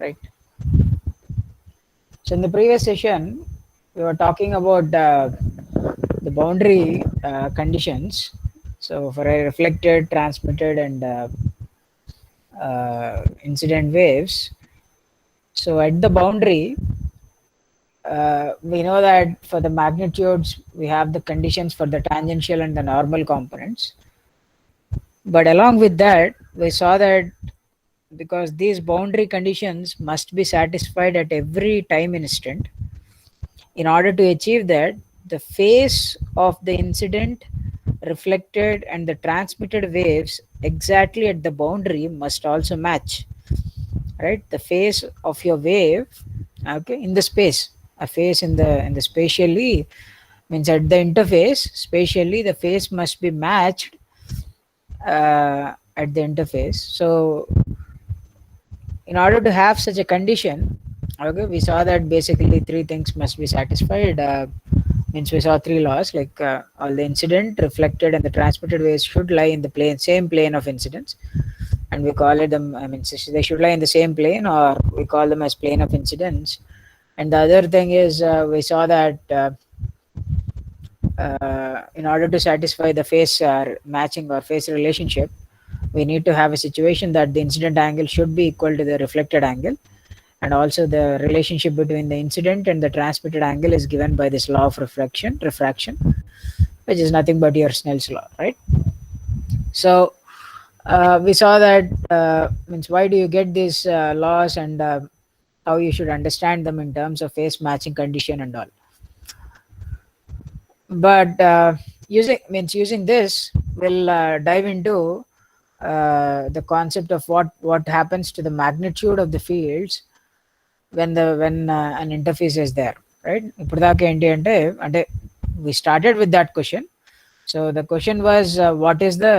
right? So in the previous session, we were talking about the boundary conditions. So for a reflected, transmitted, and incident waves. So at the boundary, we know that for the magnitudes, we have the conditions for the tangential and the normal components. But along with that, we saw that because these boundary conditions must be satisfied at every time instant, in order to achieve that, the phase of the incident, reflected, and the transmitted waves exactly at the boundary must also match, right? The phase of your wave, okay, in the space, a phase in the spatially means at the interface, spatially the phase must be matched at the interface. So in order to have such a condition, okay, we saw that basically three things must be satisfied. Means we saw three laws, like all the incident, reflected, and the transmitted waves should lie in the same plane of incidence, and we call it them. I mean, they should lie in the same plane, or we call them as plane of incidence. And the other thing is, we saw that in order to satisfy the phase matching or phase relationship, we need to have a situation that the incident angle should be equal to the reflected angle, and also the relationship between the incident and the transmitted angle is given by this law of refraction, which is nothing but your Snell's law, right? So we saw that means why do you get these laws, and how you should understand them in terms of phase matching condition and all. But using this, we'll dive into the concept of what happens to the magnitude of the fields when an interface is there, right? ఇప్పుడు దాకా ఏంటి అంటే we started with that question. So the question was, what is the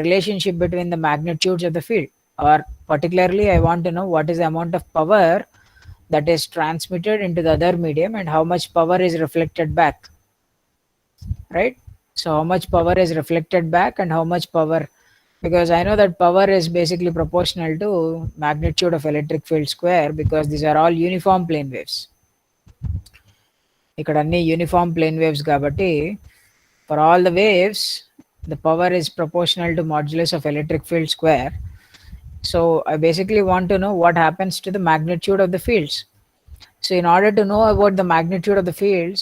relationship between the magnitudes of the field, or particularly I want to know what is the amount of power that is transmitted into the other medium and how much power is reflected back, right? So how much power is reflected back and how much power, because I know that power is basically proportional to magnitude of electric field square, because these are all uniform plane waves. ఇక్కడ అన్ని uniform plane waves కాబట్టి for all the waves the power is proportional to modulus of electric field square. So I basically want to know what happens to the magnitude of the fields. So in order to know about the magnitude of the fields,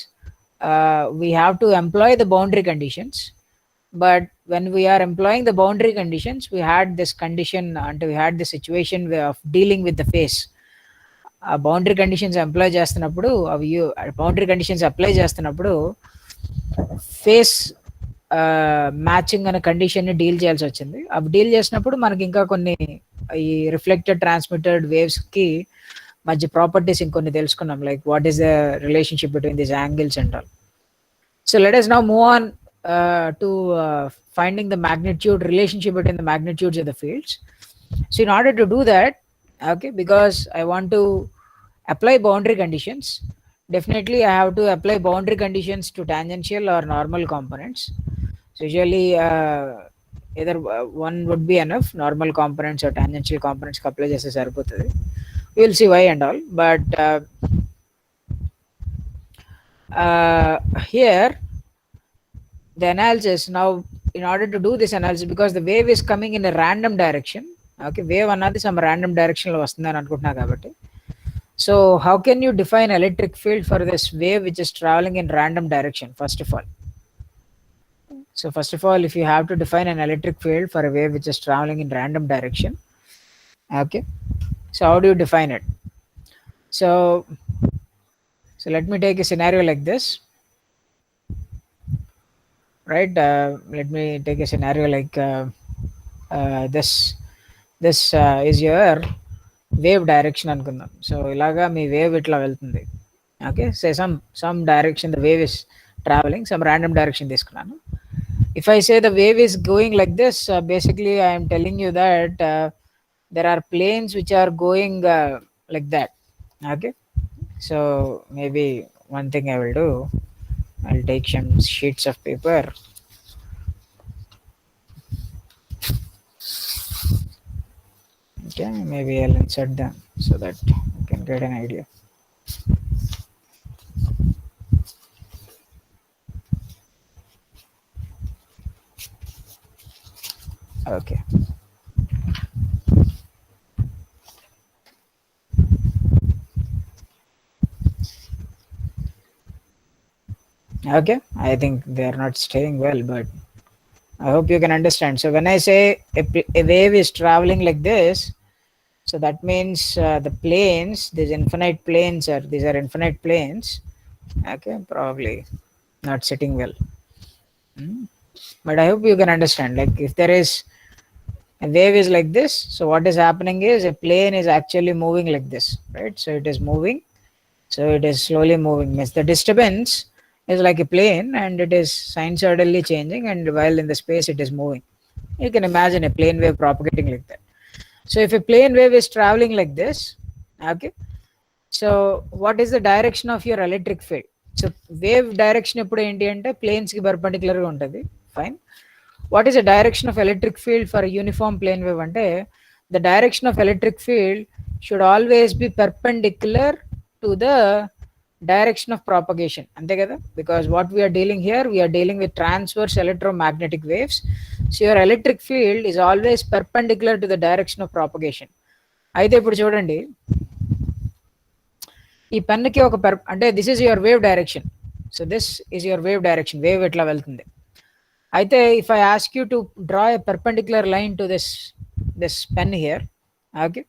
we have to employ the boundary conditions. But when we are employing the boundary conditions, we had this condition until we had the situation of dealing with the phase. Boundary conditions employ చేస్తున్నప్పుడు అవి boundary conditions apply చేస్తున్నప్పుడు phase matching అనే కండిషన్ని deal చేయాల్సి వచ్చింది. అవి deal చేసినప్పుడు మనకి ఇంకా కొన్ని ఈ రిఫ్లెక్టెడ్ ట్రాన్స్మిటెడ్ వేవ్స్కి మధ్య ప్రాపర్టీస్ ఇంకొన్ని తెలుసుకున్నాం, like what is the relationship between this angles and all. So let us now move on to finding the magnitude relationship between the magnitudes of the fields. So in order to do that, okay, because I want to apply boundary conditions, definitely I have to apply boundary conditions to tangential or normal components. So usually either one would be enough, normal components or tangential components కి apply చేస్తే సరిపోతుంది. We will see why and all, but here the analysis now, in order to do this analysis, because the wave is coming in a random direction, okay, wave అన్నది some random direction లో వస్తుందని అనుకుంటున్నా కాబట్టి, so how can you define electric field for this wave which is traveling in random direction? First of all, if you have to define an electric field for a wave which is traveling in random direction, okay, so how do you define it? So let me take a scenario like this, right? Let me take a scenario like this is your wave direction అనుకుందాం. So ఇలాగా మీ wave ఇట్లా వెళ్తుంది, okay, say some direction the wave is traveling, some random direction తీసుకున్నాను. If I say the wave is going like this, basically I am telling you that there are planes which are going like that, okay. So maybe one thing I will do, I'll take some sheets of paper. Okay, maybe I'll insert them so that you can get an idea. Okay. Okay, I think they are not staying well, but I hope you can understand. So when I say a wave is traveling like this, so that means the planes, these infinite planes, or these are infinite planes. Okay, probably not sitting well. But I hope you can understand. Like if there is a wave is like this, so what is happening is a plane is actually moving like this, right? So it is moving. So it is slowly moving. Means the disturbance is like a plane and it is sinusoidally changing, and while in the space it is moving. You can imagine a plane wave propagating like that. So if a plane wave is traveling like this, okay, so what is the direction of your electric field? So wave direction ఎప్పుడు ఏంటి అంటే planes కి perpendicular గా ఉంటుంది. Fine. What is the direction of electric field for a uniform plane wave అంటే the direction of electric field should always be perpendicular to the direction of propagation, అంతే కదా, because what we are dealing here, we are dealing with transverse electromagnetic waves. So your electric field is always perpendicular to the direction of propagation. అయితే ఇప్పుడు చూడండి, ఈ పెన్నుకి ఒక అంటే this is your wave direction. So this is your wave direction, wave ఎట్లా వెళ్తుంది. అయితే if I ask you to draw a perpendicular line to this pen here, okay,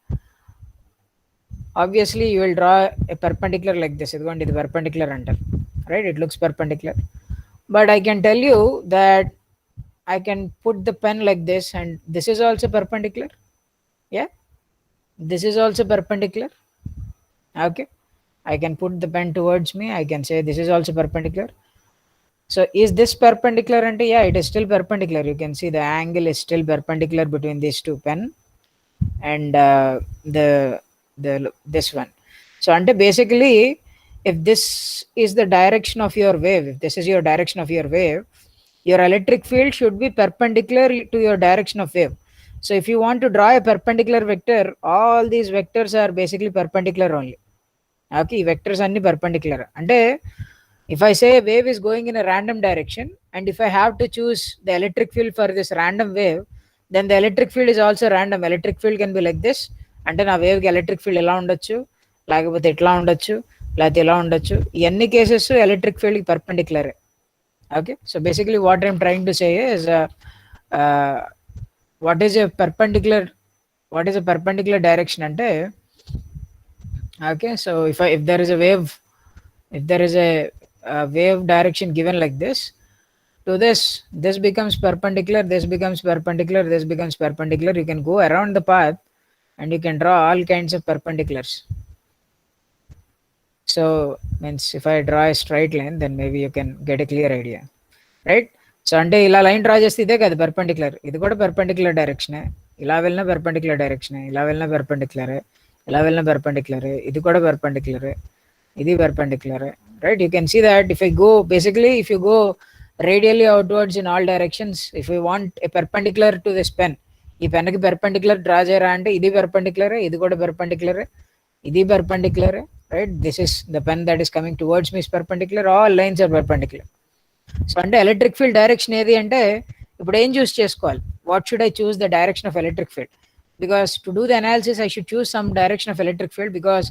obviously you will draw a perpendicular like this. ఇదిగోండి ఇది perpendicular అంటారు, right? It looks perpendicular, but I can tell you that I can put the pen like this and this is also perpendicular. Yeah, this is also perpendicular. Okay, I can put the pen towards me, I can say this is also perpendicular. So is this perpendicular? And yeah, it is still perpendicular. You can see the angle is still perpendicular between these two pen and the this one. So ante basically if this is the direction of your wave, if this is your direction of your wave, your electric field should be perpendicular to your direction of wave. So if you want to draw a perpendicular vector, all these vectors are basically perpendicular only. Okay, vectors are perpendicular. Ante if I say a wave is going in a random direction and if I have to choose the electric field for this random wave, then the electric field is also random. Electric field can be like this. అంటే నా వేవ్కి electric field ఎలా ఉండొచ్చు, లేకపోతే ఎట్లా ఉండొచ్చు, లేకపోతే ఎలా ఉండొచ్చు. ఈ అన్ని కేసెస్ ఎలక్ట్రిక్ ఫీల్డ్కి perpendicular. Okay, so basically what I'm trying to say is what is a perpendicular direction అంటే, okay, so if there is a wave, if there is a wave direction given like this, to this becomes perpendicular, this becomes perpendicular, this becomes perpendicular. You can go around the path and you can draw all kinds of perpendiculars. So means if I draw a straight line, then maybe you can get a clear idea, right? So అంటే ఇలా line draw చేస్తే ఇదే కదా perpendicular, ఇది కూడా perpendicular డైరెక్షనే, ఇలా వెళ్ళిన perpendicular డైరెక్షనే, ఇలా వెళ్ళిన పర్పెండిక్యులరే, ఇలా వెళ్ళిన పర్పెండిక్యులరే, ఇది కూడా పర్పెండిక్యులరే, ఇది పర్పెండిక్యులరే, right? You can see that if I go, basically if you go radially outwards in all directions, if you want a perpendicular to this pen, ఈ పెన్కి పర్పెండిక్యులర్ డ్రా చేయరా అంటే ఇది పర్పెండిక్యులరే, ఇది కూడా పర్పెండిక్యులరే, ఇది పర్పెండిక్యులరే, right? This is the pen that is coming towards me is perpendicular, all lines are perpendicular. So అంటే ఎలక్ట్రిక్ ఫీల్డ్ డైరెక్షన్ ఏది అంటే ఇప్పుడు ఏం చూస్ చేసుకోవాలి, what should I choose the direction of electric field, because to do the analysis I should choose some direction of electric field. Because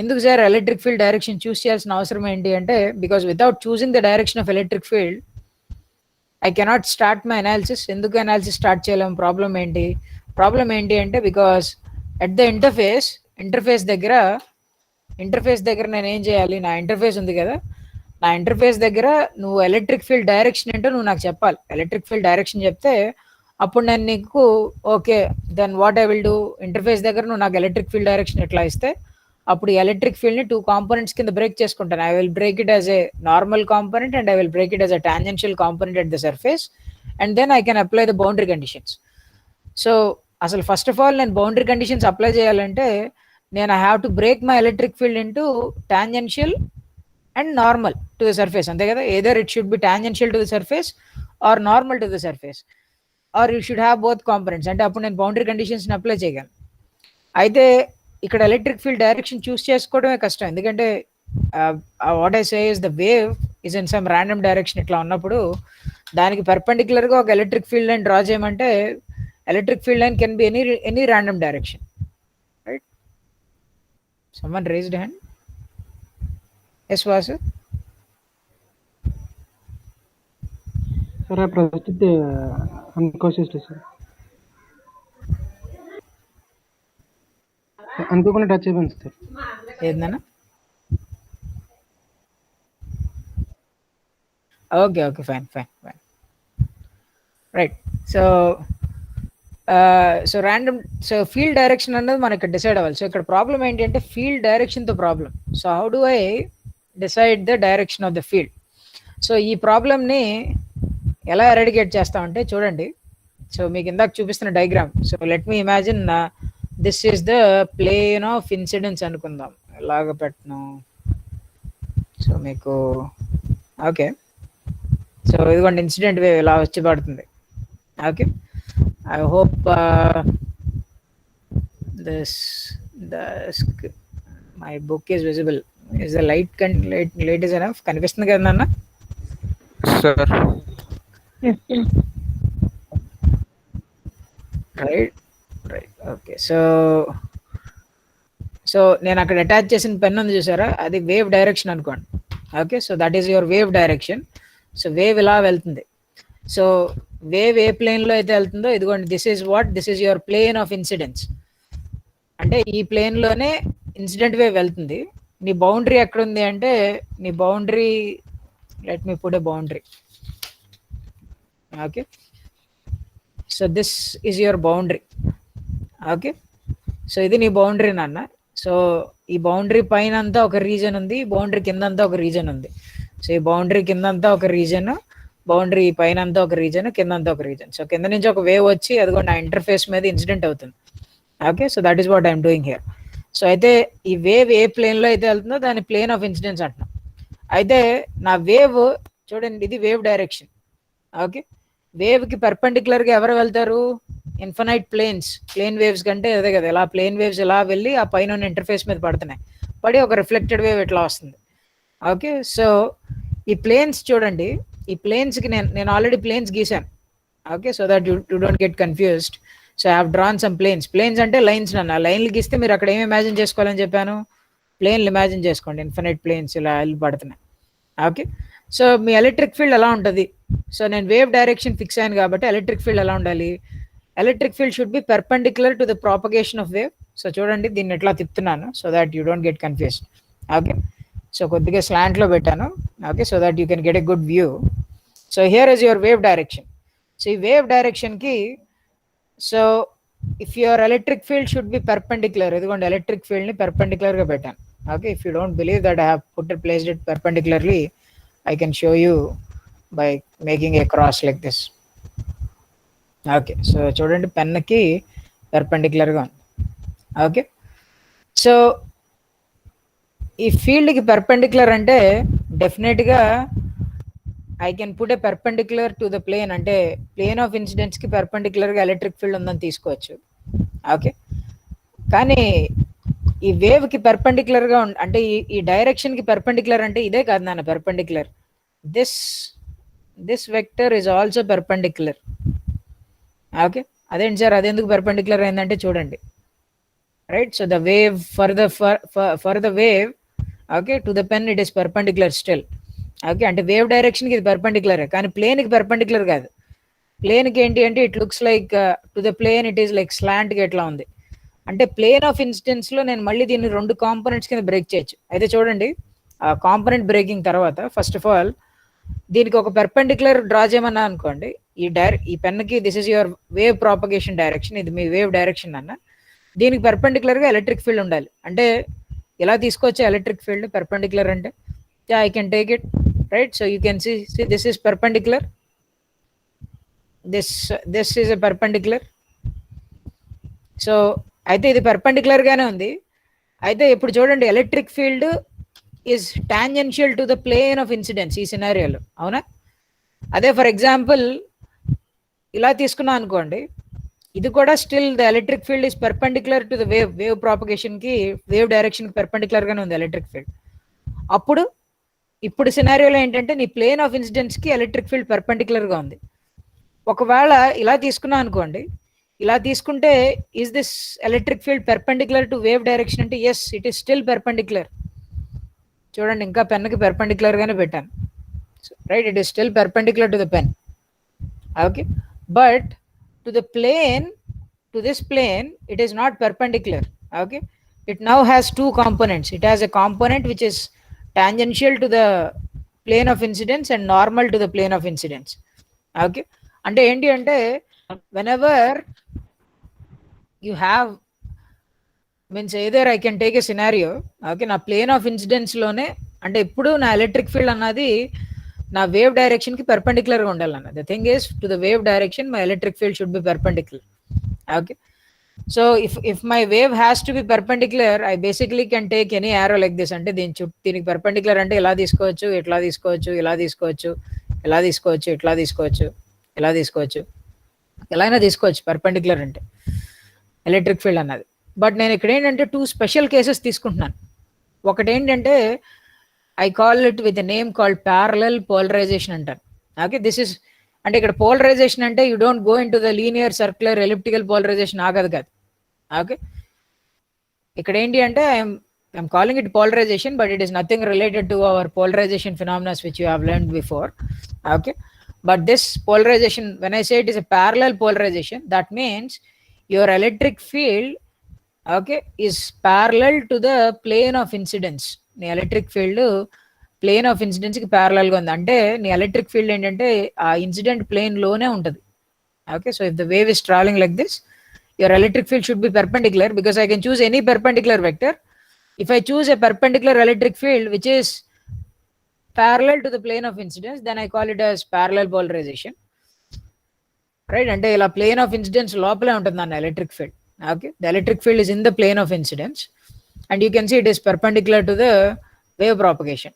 ఎందుకు sir electric field direction choose చేయాల్సిన అవసరం ఏంటి అంటే, because without choosing the direction of electric field I cannot start my analysis. ఎందుకు analysis start చేయలేము? Problem ఏంటి అంటే because at the interface దగ్గర నేను ఏం చేయాలి, నా ఇంటర్ఫేస్ ఉంది కదా, నా ఇంటర్ఫేస్ దగ్గర నువ్వు ఎలక్ట్రిక్ ఫీల్డ్ డైరెక్షన్ ఏంటో నువ్వు నాకు చెప్పాలి. ఎలక్ట్రిక్ ఫీల్డ్ డైరెక్షన్ చెప్తే అప్పుడు నేను నీకు okay then what I will do, interface దగ్గర నువ్వు నాకు ఎలక్ట్రిక్ ఫీల్డ్ డైరెక్షన్ ఎట్లా ఇస్తే అప్పుడు ఎలక్ట్రిక్ ఫీల్డ్ని 2 కాంపోనెంట్స్ కింద బ్రేక్ చేసుకుంటాను. I will break it as a normal component and I will break it as a tangential component at the surface and then I can apply the boundary conditions. So అసలు first of all నేను boundary conditions apply చేయాలంటే నేను I have to break my electric field into tangential and normal to the surface, అంతే కదా. Either it should be tangential to the surface or normal to the surface or you should have both components. అంటే అప్పుడు నేను boundary కండిషన్స్ని apply చేయగలను. అయితే ఇక్కడ electric field direction చూస్ చేసుకోవడమే కష్టం, ఎందుకంటే what I say is the wave is in some random direction ఇట్లా ఉన్నప్పుడు దానికి పర్పెండిక్యులర్గా ఒక ఎలక్ట్రిక్ ఫీల్డ్ లైన్ డ్రా చేయమంటే electric field line can be any random direction, right? Someone raised hand. Yes Vasu. Sir ಪ್ರಸ್ತುತ అన్కాన్షియస్లీ సార్ అనుకోకుండా touch అయిపోయింది sir. ఏందన్నా? Okay okay fine fine fine right. So so random, so field direction అన్నది మనకి decide అవ్వాలి. So ఇక్కడ problem ఏంటి అంటే field డైరెక్షన్తో problem. So how do I decide the direction of the field? So ఈ ప్రాబ్లమ్ని ఎలా ఎరాడికేట్ చేస్తామంటే చూడండి. సో మీకు ఇందాక చూపిస్తున్న diagram. So let me imagine this is the plane of incidence అనుకుందాం. ఎలాగ పెట్టను? సో మీకు ఓకే, సో ఇదిగోండి ఇన్సిడెంట్ వేవ్ ఇలా వచ్చి పడుతుంది. Okay, I hope this my book is visible. Is the light light is enough? కనిపిస్తుంది కదా నాన్న? Sir right right okay. So so నేను అక్కడ అటాచ్ చేసిన పెన్ ఉంది చూసారా, అది వేవ్ డైరెక్షన్ అనుకోండి. Okay, so that is your wave direction. So wave ఇలా వెళ్తుంది. సో వేవ్ ఏ ప్లేన్లో అయితే వెళ్తుందో ఇదిగోండి, this is what, this is your plane of incidence. అంటే ఈ ప్లేన్లోనే ఇన్సిడెంట్ వేవ్ వెళ్తుంది. నీ బౌండరీ ఎక్కడుంది అంటే నీ boundary, let me put a boundary. Okay, so this is your boundary. Okay, so ఇది నీ బౌండరీ నాన్న. సో ఈ బౌండరీ పైన అంతా ఒక రీజన్ ఉంది, బౌండరీ కింద అంతా ఒక రీజన్ ఉంది. సో ఈ బౌండరీ కింద అంతా ఒక రీజన్, బౌండరీ పైన అంతా ఒక రీజన్, కింద అంతా ఒక రీజన్. సో కింద నుంచి ఒక వేవ్ వచ్చి అదిగో నా ఇంటర్ఫేస్ మీద ఇన్సిడెంట్ అవుతుంది. Okay, so that is what I'm doing here. So అయితే ఈ వేవ్ ఏ ప్లేన్లో అయితే వెళ్తుందో దాని ప్లేన్ ఆఫ్ ఇన్సిడెన్స్ అంటున్నాం. అయితే నా వేవ్ చూడండి, ఇది వేవ్ డైరెక్షన్. ఓకే, వేవ్కి పర్పెండిక్యులర్గా ఎవరు వెళ్తారు? ఇన్ఫినైట్ ప్లేన్స్, ప్లేన్ వేవ్స్ కంటే అదే కదా, ఇలా ప్లేన్ వేవ్స్ ఇలా వెళ్ళి ఆ పైన ఉన్న ఇంటర్ఫేస్ మీద పడుతున్నాయి, పడి ఒక రిఫ్లెక్టెడ్ వేవ్ ఇట్లా వస్తుంది. ఓకే, సో ఈ ప్లేన్స్ చూడండి, ఈ ప్లేన్స్కి నేను ఆల్రెడీ ప్లేన్స్ గీసాను. Okay, so that you don't get confused. So I have drawn some planes. Planes అంటే లైన్స్ నన్ను, లైన్లు గీస్తే మీరు అక్కడ ఏమి ఇమాజిన్ చేసుకోవాలని చెప్పాను? ప్లేన్లు ఇమాజిన్ చేసుకోండి, ఇన్ఫినైట్ ప్లేన్స్ ఇలా వెళ్ళి పడుతున్నాయి. ఓకే, సో మీ ఎలక్ట్రిక్ ఫీల్డ్ ఎలా ఉంటుంది? సో నేను వేవ్ డైరెక్షన్ ఫిక్స్ అయ్యాను కాబట్టి ఎలక్ట్రిక్ ఫీల్డ్ ఎలా ఉండాలి? Electric field should be perpendicular to the propagation of wave. So చూడండి, దీన్ని ఎట్లా తిప్పుతున్నాను so that you don't get confused. Okay, so కొద్దిగా స్లాంట్లో పెట్టాను. Okay, so that you can get a good view. So here is your wave direction. So ఈ wave డైరెక్షన్కి, so if your electric field should be perpendicular, ఇదిగోండి electric ఫీల్డ్ని పర్పెండిక్యులర్గా పెట్టాను. Okay, if you don't believe that I have placed it perpendicularly, I can show you by making a cross like this. Okay, so చూడండి పెన్కి పర్పెండిక్యులర్గా ఉంది. Okay, so ఈ ఫీల్డ్కి perpendicular అంటే డెఫినెట్గా I can put a perpendicular to the plane, అంటే plane of ఇన్సిడెంట్స్కి పర్పెండిక్యులర్గా electric field ఉందని తీసుకోవచ్చు. ఓకే, కానీ ఈ వేవ్కి పర్పెండిక్యులర్గా అంటే ఈ డైరెక్షన్కి పర్పెండిక్యులర్ అంటే ఇదే కాదు నాన్న perpendicular, this vector is also perpendicular. Okay, అదేంటి సార్ అదెందుకు పర్పెండిక్యులర్ అయిందంటే చూడండి, right? So the wave for the wave, okay, to the pen it is perpendicular still. Okay, అంటే వేవ్ డైరెక్షన్కి ఇది పర్పెండిక్యులరే, కానీ ప్లేన్కి పర్పెండిక్యులర్ కాదు. ప్లేన్కి ఏంటి అంటే it looks like to the plane it is like స్లాంట్గా ఎట్లా ఉంది. అంటే ప్లేన్ ఆఫ్ ఇన్సిడెన్స్లో నేను మళ్ళీ దీన్ని రెండు కాంపోనెంట్స్ కింద బ్రేక్ చేయొచ్చు. అయితే చూడండి, ఆ కాంపోనెంట్ బ్రేకింగ్ తర్వాత ఫస్ట్ ఆఫ్ ఆల్ దీనికి ఒక పర్పెండిక్యులర్ డ్రా చేయమన్నా అనుకోండి, ఈ పెన్కి this is your wave propagation direction, ఇది మీ వేవ్ డైరెక్షన్ అన్న, దీనికి పర్పెండిక్యులర్గా ఎలక్ట్రిక్ ఫీల్డ్ ఉండాలి. అంటే ఎలా తీసుకోవచ్చు ఎలక్ట్రిక్ ఫీల్డ్ పర్పెండిక్యులర్ అంటే? I can take it, right? So you can see this is perpendicular, this is a perpendicular. So అయితే ఇది పర్పెండిక్యులర్గానే ఉంది. అయితే ఇప్పుడు చూడండి, electric field is tangential to the plane of incidence ఈ సినారియోలో, అవునా? అదే ఫర్ ఎగ్జాంపుల్ ఇలా తీసుకున్నా అనుకోండి, ఇది కూడా still the electric field is perpendicular to the wave propagation కి, వేవ్ డైరెక్షన్ కి పర్పెండిక్యులర్ గానే ఉంది ఎలక్ట్రిక్ ఫీల్డ్. అప్పుడు ఇప్పుడు సినారియోలో ఏంటంటే నీ ప్లేన్ ఆఫ్ ఇన్సిడెన్స్ కి ఎలక్ట్రిక్ ఫీల్డ్ పర్పెండిక్యులర్ గా ఉంది. ఒకవేళ ఇలా తీసుకున్నాం అనుకోండి, ఇలా తీసుకుంటే is this electric field perpendicular to wave direction అంటే yes, it is still perpendicular. చూడండి, ఇంకా పెన్కి పర్పెండిక్యులర్ గానే పెట్టాను, right? It is still perpendicular to the pen. Okay, but to the plane, to this plane it is not perpendicular. Okay, it now has two components. It has a component which is tangential to the plane of incidence and normal to the plane of incidence. Okay, అంటే ఏంటి అంటే whenever you have means either I can take a scenario, okay, నా plane of incidence లోనే అంటే ఇప్పుడు నా electric field అన్నది నా వేవ్ డైరెక్షన్ కి పర్పెండిక్యులర్ గా ఉండాలన్న. The thing is to the wave direction my electric field should be perpendicular. Okay, so if my wave has to be perpendicular, I basically can take any arrow like this. అంటే దీనికి perpendicular అంటే ఇలా తీసుకోవచ్చు, ఇట్లా తీసుకోవచ్చు, ఇలా తీసుకోవచ్చు, ఇలా తీసుకోవచ్చు, ఇట్లా తీసుకోవచ్చు, ఇలా తీసుకోవచ్చు, ఎలా అయినా తీసుకోవచ్చు పర్పెండిక్యులర్ అంటే ఎలక్ట్రిక్ ఫీల్డ్ అన్నది. బట్ నేను ఇక్కడ ఏంటంటే టూ స్పెషల్ కేసెస్ తీసుకుంటున్నాను. ఒకటి ఏంటంటే I call it with name called parallel polarization అంటారు. ఓకే, దిస్ ఇస్ అంటే ఇక్కడ పోలరైజేషన్ అంటే you don't go in to the linear circular elliptical polarization ఆగదు కాదు. ఓకే, ఇక్కడ ఏంటి అంటే I'm calling it polarization, but it is nothing related to our polarization phenomenas which you have learned before. Okay, but this polarization, when I say it is a parallel polarization, that means your electric field, okay, is parallel to the plane of incidence. నీ electric field plane of incidence కి parallel గా ఉంది. అంటే నీ electric field ఏంటంటే ఆ incident plane లోనే ఉంటుంది. Okay, so if the wave is travelling like this, your electric field should be perpendicular because I can choose any perpendicular vector. If I choose a perpendicular electric field which is parallel to the plane of incidence, then I call it as parallel polarization, right? అంటే ఇలా plane of incidence లోపలే ఉంటుంది అన్న electric field. Okay, the electric field is in the plane of incidence and you can see it is perpendicular to the wave propagation.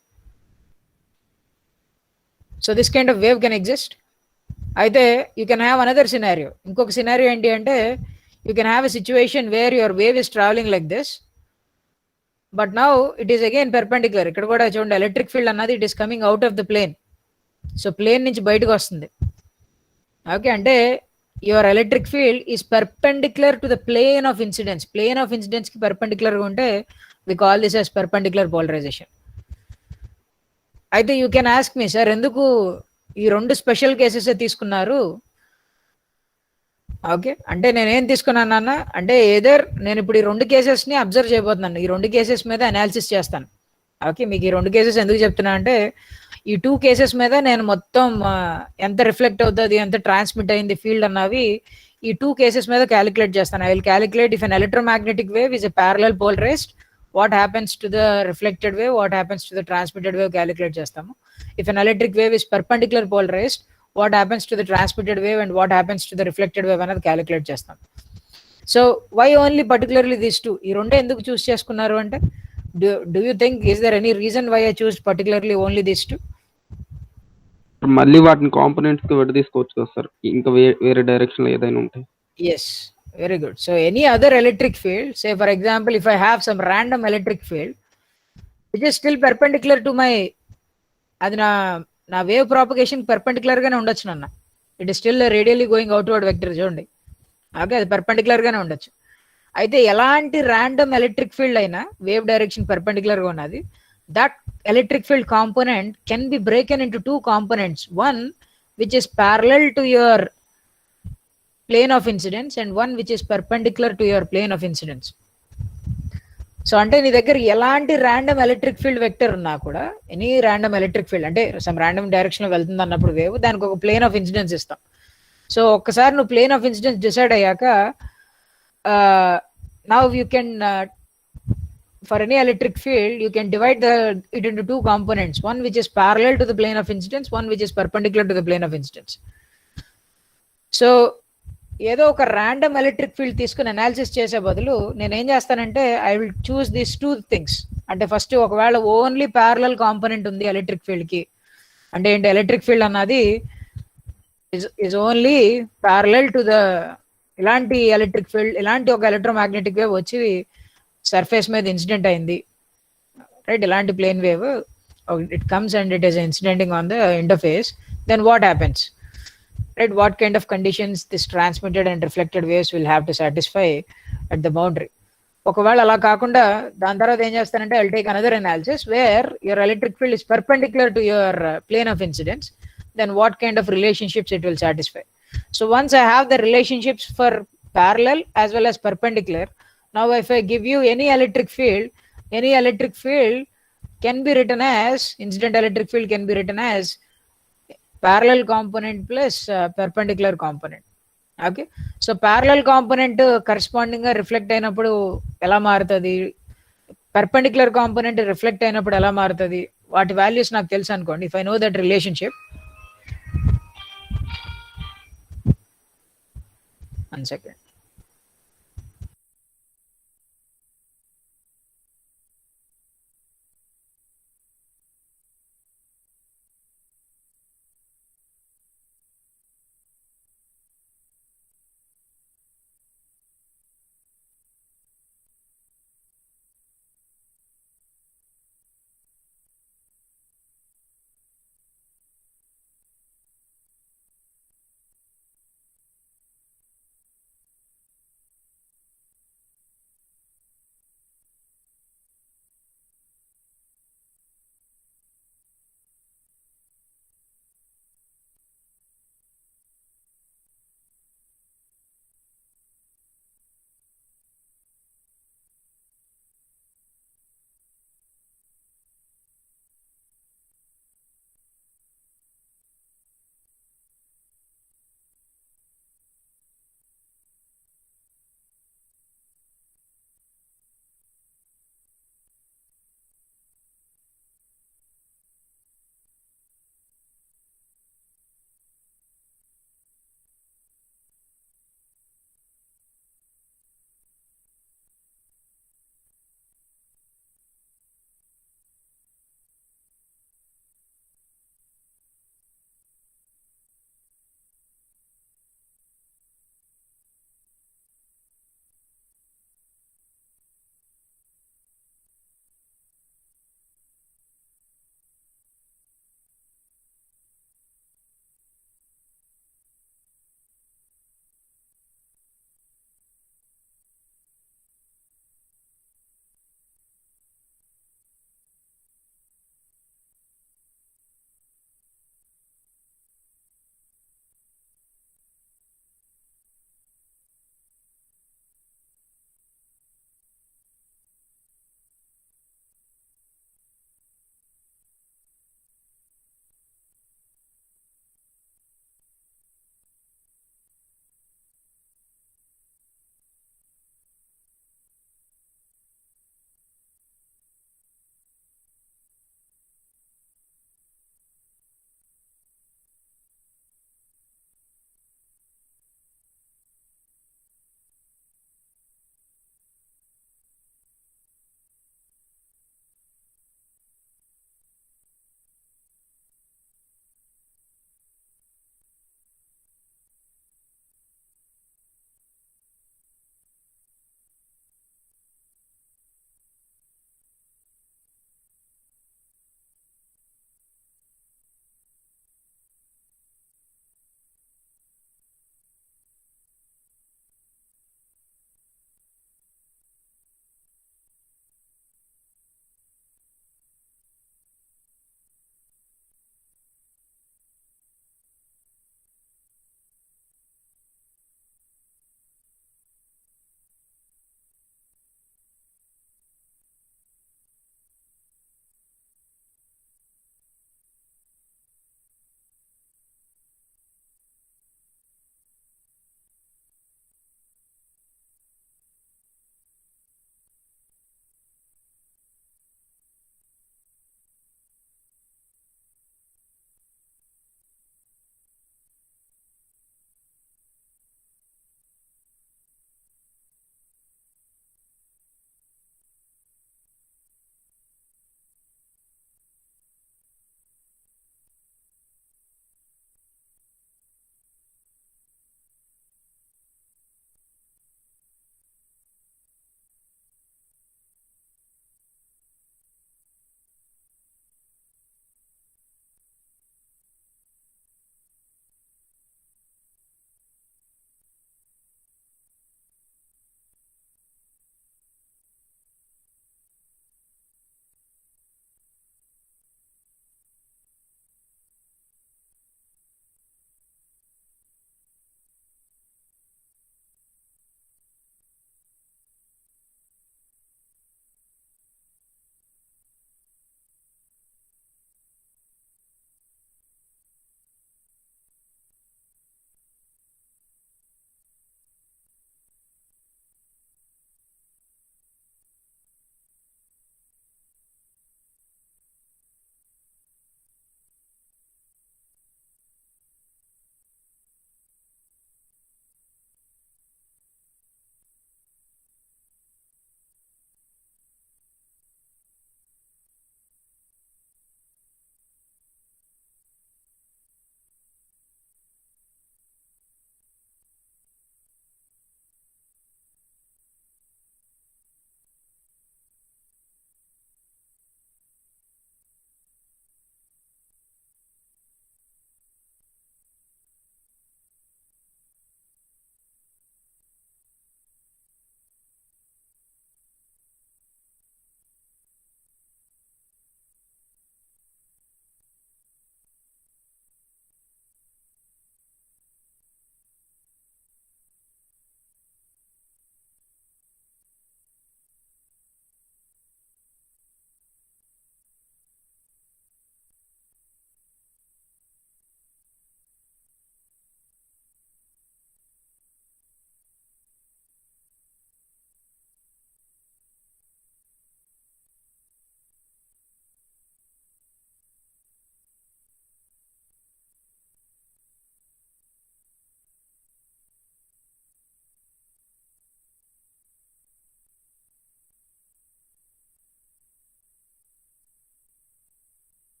So this kind of wave can exist. అయితే you can have another scenario. ఇంకొక scenario ఏంటి అంటే you can have a situation where your wave is traveling like this, but now it is again perpendicular. ఇక్కడ కూడా చూడండి electric field అన్నది it is coming out of the plane. So plane నుంచి బయటకు వస్తుంది. ఓకే, అంటే your electric field is perpendicular to the plane of incidence. Plane of incidence కి perpendicular గా ఉంటే we call this as perpendicular polarization. అయితే you can ask me, sir ఎందుకు ఈ రెండు స్పెషల్ కేసెస్ తీసుకున్నారు? ఓకే, అంటే నేనేం తీసుకున్నాను అన్న అంటే ఏదర్ నేను ఇప్పుడు ఈ రెండు కేసెస్ ని అబ్జర్వ్ చేయబోతున్నాను, ఈ రెండు కేసెస్ మీద అనాలిసిస్ చేస్తాను. ఓకే, మీకు ఈ రెండు కేసెస్ ఎందుకు చెప్తున్నా అంటే ఈ టూ కేసెస్ మీద నేను మొత్తం ఎంత రిఫ్లెక్ట్ అవుతుంది, ఎంత ట్రాన్స్మిట్ అయింది ఫీల్డ్ అన్నవి ఈ టూ కేసెస్ మీద క్యాలిక్యులేట్ చేస్తాను. I will calculate if an electromagnetic wave is a parallel polarized, what happens to the reflected wave, what happens to the transmitted wave calculate చేస్తాము. If an electric wave is perpendicular polarized, what happens to the transmitted wave and what happens to the reflected wave అనేది calculate చేస్తాం. So why only particularly these two? ఈ రెండే ఎందుకు choose చేసుకున్నారు అంటే do you think is there any reason why I choose particularly only these two? మళ్ళీ వాటిని components కి విడ తీసుకోవచ్చు కదా సార్, ఇంకా వేరే డైరెక్షన్ లో ఏదైనా ఉంటాయి. Yes, very good. So any other electric field, say for example if I have some random electric field which is still perpendicular to my, అది నా వేవ్ ప్రాపగేషన్ పర్పెండిక్యులర్ గానే ఉండొచ్చు నాన్న. It is still radially going outward vector చూడండి. Okay, అది perpendicular గానే ఉండొచ్చు. అయితే ఎలాంటి ర్యాండమ్ ఎలక్ట్రిక్ ఫీల్డ్ అయినా వేవ్ డైరెక్షన్ పర్పెండిక్యులర్ గా ఉన్నది, that electric field component can be broken into two components, one which is parallel to your plane of incidence and one which is perpendicular to your plane of incidence. So అంటే నీ దగ్గర ఎలాంటి random electric field vector ఉన్నా కూడా, any random electric field అంటే some random direction లో వెళ్తుంది అన్నప్పుడు వేవ్, దానికి ఒక ప్లేన్ ఆఫ్ ఇన్సిడెన్స్ ఇస్తాం. సో ఒక్కసారి నువ్వు ప్లేన్ ఆఫ్ ఇన్సిడెన్స్ డిసైడ్ అయ్యాక now you can for any electric field you can divide it into two components, one which is parallel to the plane of incidence, one which is perpendicular to the plane of incidence. So ఏదో ఒక random electric field తీసుకుని analysis చేసే బదులు నేను ఏం చేస్తానంటే I will choose these two things. అంటే first ఒకవేళ ఓన్లీ ప్యారలల్ కాంపోనెంట్ ఉంది ఎలక్ట్రిక్ ఫీల్డ్ కి అంటే ఏంటి, ఎలక్ట్రిక్ ఫీల్డ్ అన్నది is only parallel to the ఇలాంటి ఎలక్ట్రిక్ ఫీల్డ్, ఇలాంటి ఒక ఎలక్ట్రోమాగ్నెటిక్ వేవ్ వచ్చి సర్ఫేస్ మీద ఇన్సిడెంట్ అయింది, రైట్? ఇలాంటి plane wave it comes and it is incidenting on the interface, then what happens, right? What kind of conditions this transmitted and reflected waves will have to satisfy at the boundary? ఒకవేళ అలా కాకుండా దాని తర్వాత ఏం చేస్తానంటే I'll take another analysis where your electric field is perpendicular to your plane of incidence, then what kind of relationships it will satisfy. So once I have the relationships for parallel as well as perpendicular, now if I give you any electric field can be written as, incident electric field can be written as parallel component plus perpendicular component. Okay, so parallel component corresponding గా reflect అయినప్పుడు ఎలా మారుతుంది, perpendicular component reflect అయినప్పుడు ఎలా మారుతుంది, వాటి values నాకు తెలుసు అనుకోండి. If I know that relationship, one second,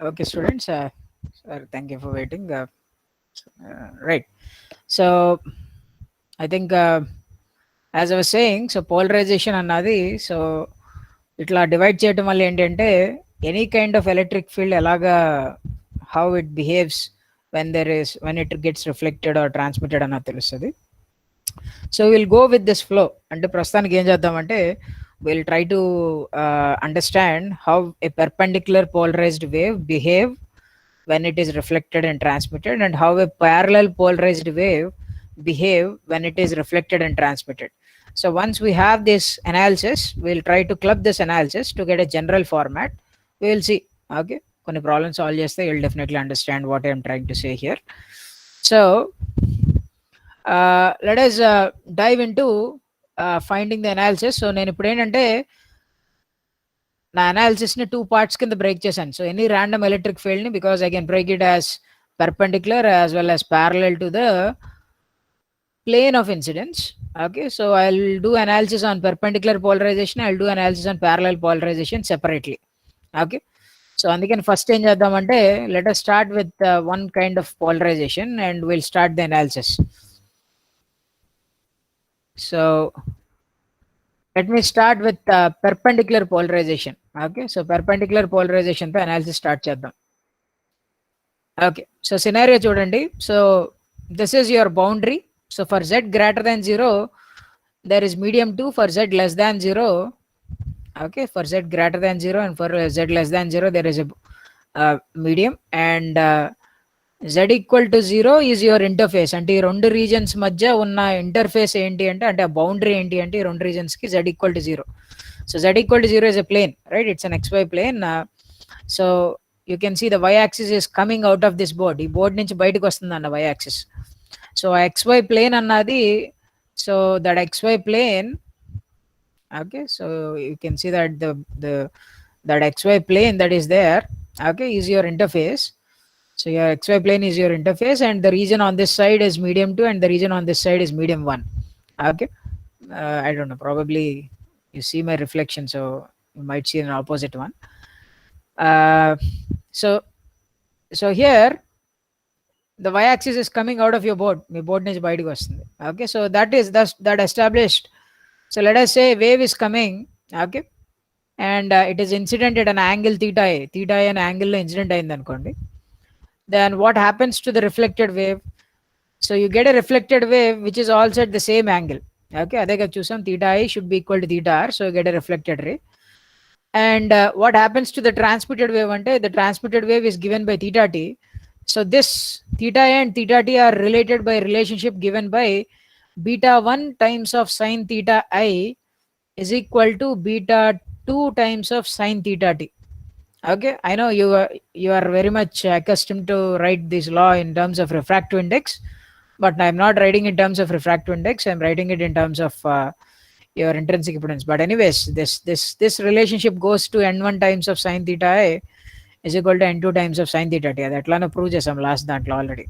Okay, students. Sir, thank you for waiting. Right. So I think, as I was saying, so polarization అన్నది సో ఇట్లా డివైడ్ చేయటం వల్ల ఏంటంటే any kind of electric field ఎలాగా how it behaves when it gets reflected or transmitted అన్నది తెలుస్తుంది. So will go with this flow. అంటే ప్రస్తుతానికి ఏం చేద్దామంటే will try to understand how a perpendicular polarized wave behave when it is reflected and transmitted, and how a parallel polarized wave behave when it is reflected and transmitted. So once we have this analysis, we'll try to club this analysis to get a general format. We will see. Okay, కొన్ని problems solve చేస్తే you'll definitely understand what I am trying to say here. So let us dive into finding the analysis. So నేను ఇప్పుడు ఏంటంటే నా analysis ని 2 parts కింద break చేశాను. So any random electric field ని, because I can break it as perpendicular as well as parallel to the plane of incidence. Okay, so I'll do analysis on perpendicular polarization, I'll do analysis on parallel polarization separately. Okay, so అందుకని first ఏం చేద్దామంటే let us start with one kind of polarization and we'll start the analysis. So let me start with perpendicular polarization. Okay, so perpendicular polarization తో analysis start చేద్దాం. Okay, so scenario చూడండి. So this is your boundary. So for z greater than 0, there is medium 2. For z less than 0, okay, for z greater than 0 and for z less than 0, there is a medium, and z equal to 0 is your interface. అంటే ఈ రెండు reasons మధ్య ఉన్న interface ఏంటి అంటే ఆ boundary ఏంటి అంటే ఈ రెండు రీజన్స్ కి z equal to 0. So z equal to 0 is a plane, right? It's an xy plane. So you can see the y-axis is coming out of this board. ఈ బోర్డ్ నుంచి బయటకు వస్తుంది అన్న y-axis. So xy plane అన్నది, so that xy plane, okay, so you can see that that xy plane that is there, okay, is your interface. So your xy plane is your interface, and the region on this side is medium 2 and the region on this side is medium 1. Okay, I don't know, probably you see my reflection, so you might see an opposite one. So here the y-axis is coming out of your board. Me board నుంచి బయటకు వస్తుంది. Okay, so that established. So let us say wave is coming, okay, and it is incident at an angle theta a. Theta a అనే angle లో incident అయింది అనుకోండి. Then what happens to the reflected wave? So you get a reflected wave which is also at the same angle. Okay, అదే కదా చూసాం, theta I should be equal to theta r, so you get a reflected ray. And what happens to the transmitted wave అంటే the transmitted wave is given by theta t. So this theta a and theta t are related by relationship given by beta 1 times of sine theta I is equal to beta 2 times of sine theta t. Okay, I know you are very much accustomed to write this law in terms of refractive index, but I'm not writing in terms of refractive index. I'm writing it in terms of your intrinsic impedance. But anyways, this relationship goes to n1 times of sine theta I is equal to n2 times of sine theta t. అది ఎట్లానో prove చేసాం last దాంట్లో already.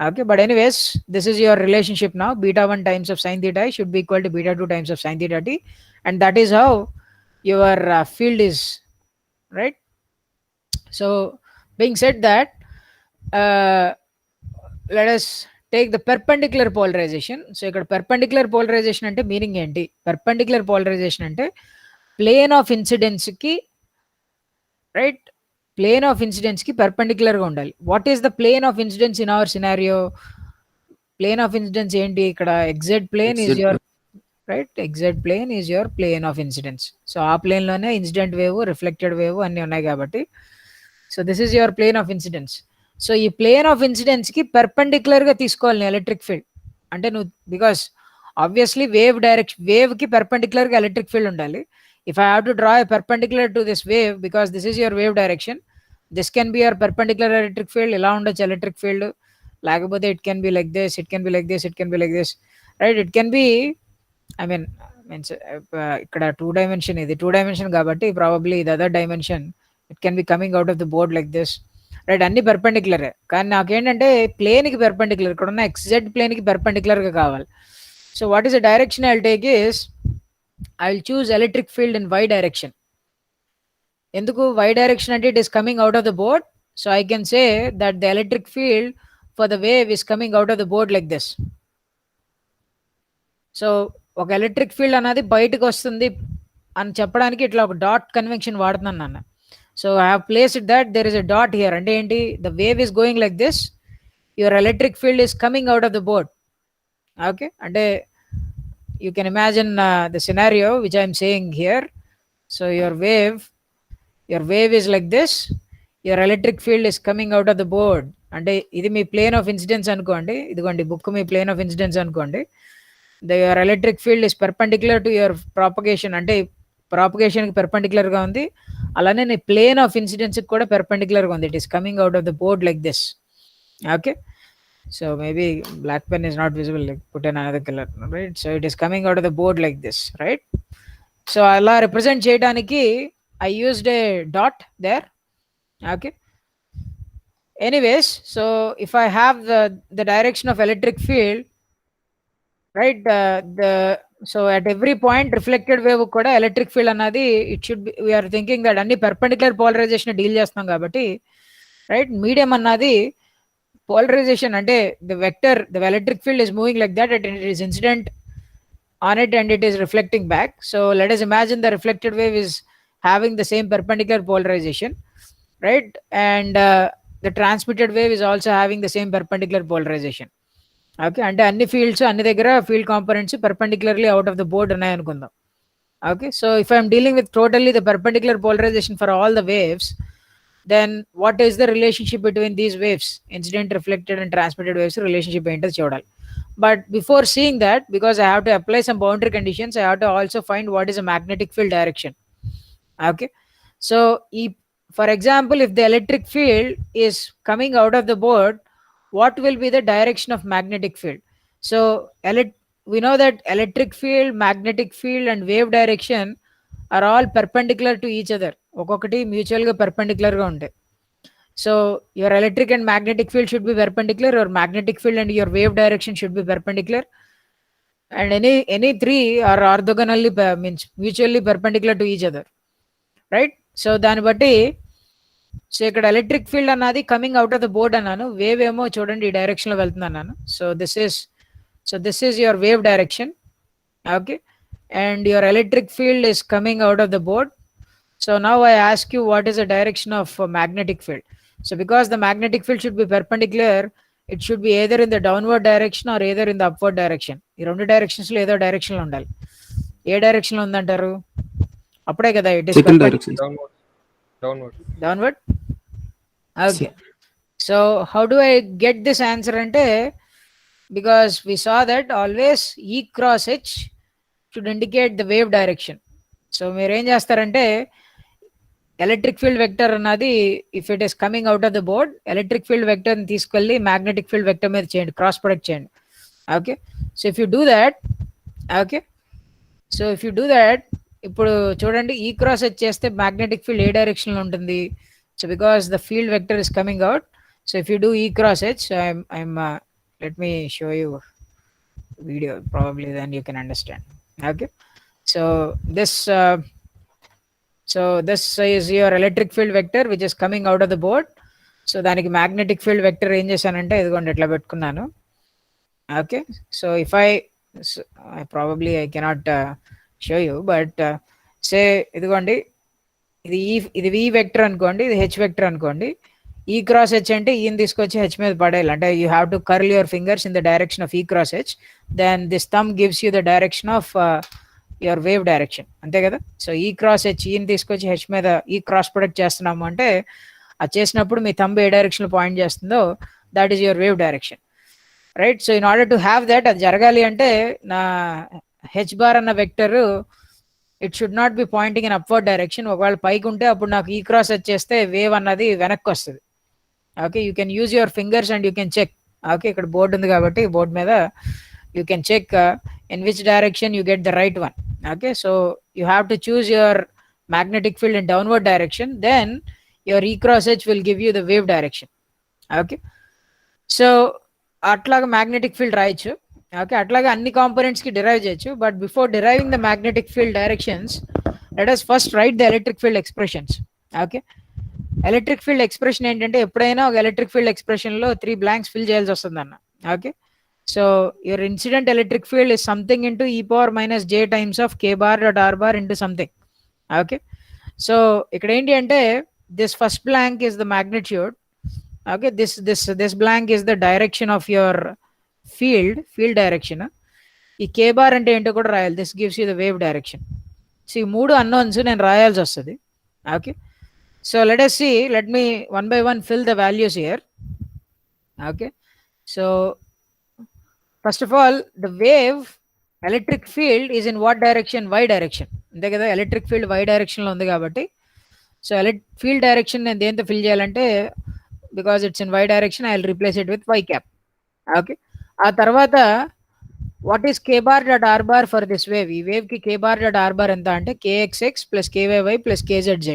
Okay, but anyways, this is your relationship now. Beta 1 times of sine theta I should be equal to beta 2 times of sine theta t, and that is how your field is, right? So being said that, let us take the perpendicular polarization. So ఇక్కడ perpendicular polarization అంటే meaning ఏంటి? Perpendicular polarization అంటే plane of incidence కి, right, plane of incidence కి perpendicular గా ఉండాలి. What is the plane of incidence in our scenario? Plane of incidence ఏంటి ఇక్కడ? xz plane is your, right, xz plane is your plane of incidence. So ఆ plane లోనే incident wave, reflected wave అన్ని ఉన్నాయి కాబట్టి, so this is your plane of incidence. So ఈ plane of incidence కి perpendicular గా తీసుకోవాలి ఎలక్ట్రిక్ ఫీల్డ్. అంటే నువ్వు, బికాస్ ఆబ్వియస్లీ వేవ్ కి పెర్పెండిక్యులర్ గా ఎలక్ట్రిక్ ఫీల్డ్ ఉండాలి. If I have to draw a perpendicular to this wave, because this is your wave direction, this can be your perpendicular electric field. ఇలా ఉండొచ్చు electric field, లేకపోతే it can be like this, it can be like this, it can be like this, right? It can be, I mean means ఇక్కడ 2 dimension, ఇది 2 dimension కాబట్టి probably ఇది other dimension, it can be coming out of the board like this, right? అన్ని పెర్పెండిక్యులరే, కానీ నాకేంటంటే ప్లేన్కి perpendicular, ఇక్కడ ఉన్న XZ ప్లేన్కి పెర్పెండిక్యులర్గా కావాలి. So what is the direction I will take is, I will choose electric field in Y direction. ఎందుకు Y direction అంటే it is coming out of the board, So I can say that the electric field for the wave is coming out of the board like this. So ఒక electric field అనేది బయటకు వస్తుంది అని చెప్పడానికి ఇట్లా ఒక dot convention వాడుతున్నాను నాన్న. So I have placed that there is a dot here. అంటే ఏంటి, the wave is going like this, your electric field is coming out of the board. Okay, అంటే you can imagine the scenario which I'm saying here. So your wave is like this, your electric field is coming out of the board. అంటే ఇది మీ plane of incidence అనుకోండి, ఇదిగోండి book మీ plane of incidence అనుకోండి. your electric field is perpendicular to your propagation, అంటే propagation కి perpendicular గా ఉంది, అలానే నీ plane of incidence కి కూడా perpendicular గా ఉంది. It is coming out of the board like this. Okay, so maybe black pen is not visible, like put another color, right? So it is coming out of the board like this, right? So అలా represent చేయడానికి I used a dot there. Okay, anyways, so if I have the direction of electric field, right, so at every point reflected wave kuda electric field anadi, it should be, we are thinking that anni perpendicular polarization deal chestunam kabatti, right, medium anadi polarization ante the vector, the electric field is moving like that, and it is incident on it and it is reflecting back. So let us imagine the reflected wave is having the same perpendicular polarization, right, and the transmitted wave is also having the same perpendicular polarization. Okay, అంటే అన్ని fields అన్ని దగ్గర field components perpendicularly out of the board ఉన్నాయి అనుకుందాం. Okay, so if I'm dealing with totally the perpendicular polarization for all the waves, then what is the relationship between these waves, incident, reflected and transmitted waves relationship ఏంటో చూడాలి. But before seeing that, because I have to apply some boundary conditions, I have to also find what is a magnetic field direction. Okay, so for example, if the electric field is coming out of the board, what will be the direction of magnetic field? So we know that electric field, magnetic field and wave direction are all perpendicular to each other. ఒక్కొక్కటి mutual గా perpendicular గా ఉంటాయి. So your electric and magnetic field should be perpendicular, or magnetic field and your wave direction should be perpendicular, and any three are orthogonally means mutually perpendicular to each other, right? So దాన్ని బట్టి, so ఇక్కడ electric field అన్నది coming out of the board అన్నాను, wave ఏమో చూడండి ఈ direction లో వెళ్తుంది అన్నాను. So this is your wave direction. Okay, and your electric field is coming out of the board. So now I ask you what is the direction of magnetic field. So because the magnetic field should B perpendicular, it should B either in the downward direction are either in the upward direction. ఈ రెండు directions లో ఏదో direction లో ఉండాలి. ఏ direction లో ఉందంటారు? అప్పుడే కదా it is downward. Okay, so how do I get this answer ante, because we saw that always E cross H should indicate the wave direction. So మీరు ఏం చేస్తారంటే, ఎలక్ట్రిక్ ఫీల్డ్ వెక్టర్ అన్నది if it is coming out of the board, electric field vector ని తీసుకెళ్ళి magnetic field vector మీద చేయండి, cross product చేయండి. Okay, so if you do that, okay, so if you do that, ఇప్పుడు చూడండి ఈ cross H చేస్తే మ్యాగ్నెటిక్ ఫీల్డ్ ఏ direction లో ఉంటుంది. So because the field vector is coming out, so if you do E cross H, let me show you video, probably then you can understand. Okay, so this is your electric field vector which is coming out of the board. So దానికి magnetic field vector ఏం చేశానంటే ఇదిగోండి ఇట్లా పెట్టుకున్నాను. Okay, so if I probably I cannot show you, but say ఇదిగోండి ఇది వి vector అనుకోండి, ఇది హెచ్ వెక్టర్ అనుకోండి. ఈ క్రాస్ హెచ్ అంటే ఈని తీసుకొచ్చి హెచ్ మీద పడేయాలి. అంటే you have to curl your fingers in the direction of ఈ cross H, then this thumb gives you the direction of your wave direction, అంతే కదా. సో ఈ క్రాస్ హెచ్ ఈని తీసుకొచ్చి హెచ్ మీద ఈ క్రాస్ ప్రొడక్ట్ చేస్తున్నాము అంటే, అది చేసినప్పుడు మీ థంబ్ ఏ డైరెక్షన్ లో పాయింట్ చేస్తుందో that is your wave direction, right. So in order to have that, అది జరగాలి అంటే నా హెచ్ బార్ అన్న vector it should not be pointing in upward direction. ఒకవేళ పైకి ఉంటే అప్పుడు నాకు ఈ క్రాస్ వచ్చేస్తే వేవ్ అన్నది వెనక్కి వస్తుంది. Okay, you can use your fingers and you can check. Okay, ఇక్కడ బోర్డు ఉంది కాబట్టి బోర్డు మీద you can check in which direction you get the right one. Okay, so you have to choose your magnetic field in downward direction, then your E cross H will give you the wave direction. Okay, so అట్లాగా magnetic field రాయొచ్చు. Okay, అట్లాగే అన్ని components కి derive చేయొచ్చు. But before deriving the magnetic field directions, let us first write the electric field expressions. Okay, electric field expression ఏంటంటే ఎప్పుడైనా ఒక electric field ఎక్స్ప్రెషన్లో 3 blanks fill చేయాల్సి వస్తుంది అన్న. Okay, so your incident electric field is something into e power minus j times of k bar dot r bar into something. Okay, so ఇక్కడ ఏంటి అంటే this first blank is the magnitude. Okay, this blank is the direction of your field direction. ఈ K bar అంటే ఏంటో కూడా రాయాలి. This gives you the wave direction. So ఈ 3 unknowns నేను రాయాల్సి వస్తుంది. Okay, so let us see, let me one by one fill the values here. Okay, so first of all, the wave electric field is in what direction? Y direction. ante kada electric field y direction lo undi kabatti, so field direction నేను దేంతో fill చేయాలంటే because it's in y direction I will replace it with y cap. Okay, ఆ తర్వాత what is k bar dot r bar for this wave? ఈ wave కి k bar dot r bar ఎంత అంటే kxx plus kyy plus kzz.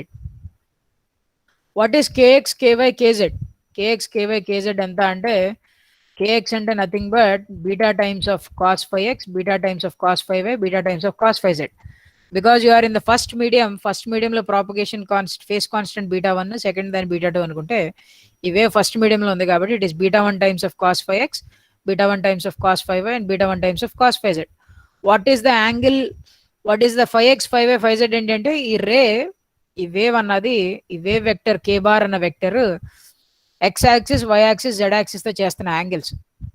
What is k x k y k z? K x k y k z ఎంత అంటే k x అంటే nothing but beta times of cos 5x, beta times of cos 5y, beta times of cos 5z. Because you are in the first మీడియంలో propagation phase constant beta 1, second దాని beta 2 అనుకుంటే ఈ wave first మీడియంలో ఉంది కాబట్టి it is beta 1 times of cos 5x, beta 1 times of cos 5y and beta 1 times of cos 5z. What is the angle? What is the 5x 5y 5z ఏంటంటే ఈ wave అన్నది ఈ wave vector K bar అన్న vector X axis Y axis Z axis తో చేస్తున్న angles.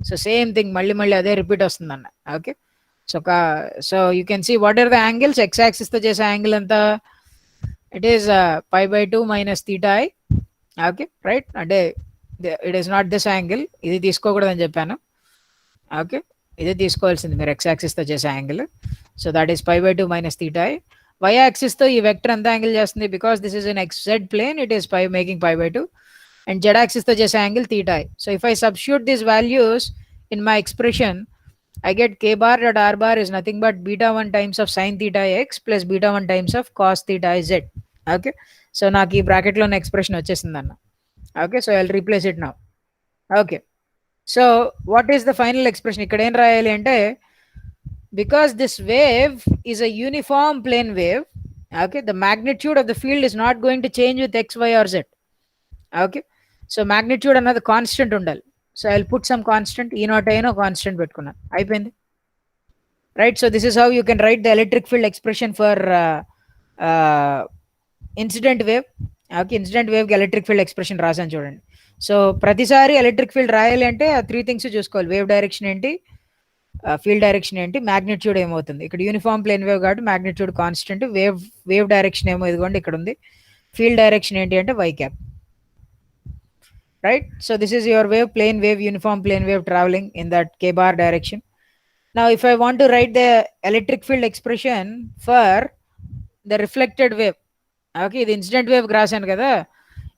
So same thing మళ్ళీ అదే repeat వస్తుంది అన్న. Okay, so you can see what are the angles. X axis తో చేసే యాంగిల్ ఎంత? It is π/2 minus θi. Okay, right, అంటే it is not this angle, ఇది తీసుకోకూడదని చెప్పాను. ఓకే, ఇదే తీసుకోవాల్సింది మీరు ఎక్స్ యాక్సిస్ తో చేసే angle. So that is π/2 minus θi. y axis తో ఈ వెక్టర్ ఎంత యాంగిల్ చేస్తుంది? Because this is in xz plane, it is making π/2. And z axis తో చేసే angle θi. So if I substitute these values in my expression, I get k bar dot r bar is nothing but beta 1 times of sin theta x plus beta 1 times of cos theta z. Okay, so నాకు ఈ bracket లో expression వచ్చేసింది అన్న. Okay, so I will replace it now. Okay, so what is the final expression? ఇక్కడ ఏం రాయాలి అంటే because this wave is a uniform plane wave, okay, the magnitude of the field is not going to change with x, y or z. Okay, so magnitude another constant undali. So I'll put some constant, e naught ayino constant pettukunnanu, ayipindi, right? So this is how you can write the electric field expression for incident wave. Okay, incident wave ki electric field expression rasanu chudandi. So pratisari electric field rayali ante aa 3 things chuskoవాలి. wave direction enti, field direction ఏంటి, magnitude ఏమవుతుంది. ఇక్కడ uniform plane wave కాబట్టి magnitude constant, wave direction ఏమో ఇదిగోండి ఇక్కడ ఉంది. Field direction ఏంటి అంటే Y cap, right? So this is your wave, plane wave, uniform plane wave travelling in that K bar direction. Now if I want to write the electric field expression for the reflected wave. Okay, ఇది incident wave రాశాను కదా,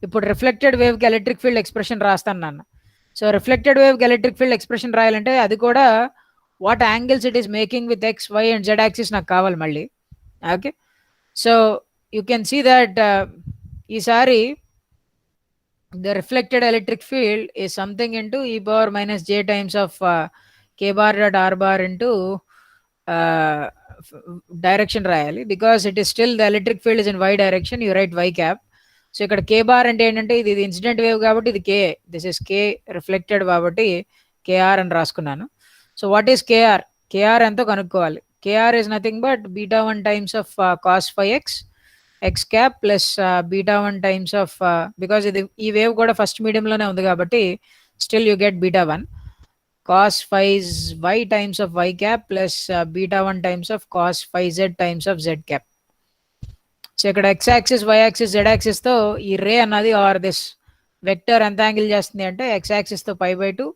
ఇప్పుడు reflected వేవ్కి electric field expression రాస్తాను నాన్న. సో reflected వేవ్కి electric field expression రాయాలంటే అది కూడా what angles it is making with x, y and z axis నాకు కావాలి మళ్ళీ. Okay, so you can see that ఈసారి the reflected electric field is something into e power minus j times of k bar dot r bar into direction రాయాలి. because it is still the electric field is in y direction, you write y cap. So ఇక్కడ k bar అంటే ఏంటంటే ఇది incident wave కాబట్టి ఇది k, this is k reflected కాబట్టి kr అని రాసుకున్నాను. So what is KR? KR ఎంతో కనుక్కోవాలి. KR is nothing but beta 1 times of cos 5x X cap plus beta 1 times of, because ఇది ఈ వేవ్ కూడా ఫస్ట్ మీడియంలోనే ఉంది కాబట్టి still you get beta 1 cos 5y times of y cap plus beta 1 times of cos 5z times of z cap. So ఇక్కడ X axis Y axis Z యాక్సిస్తో ఈ రే అన్నది ఆర్ దిస్ వెక్టర్ ఎంత యాంగిల్ చేస్తుంది అంటే X యాక్సిస్తో π/2,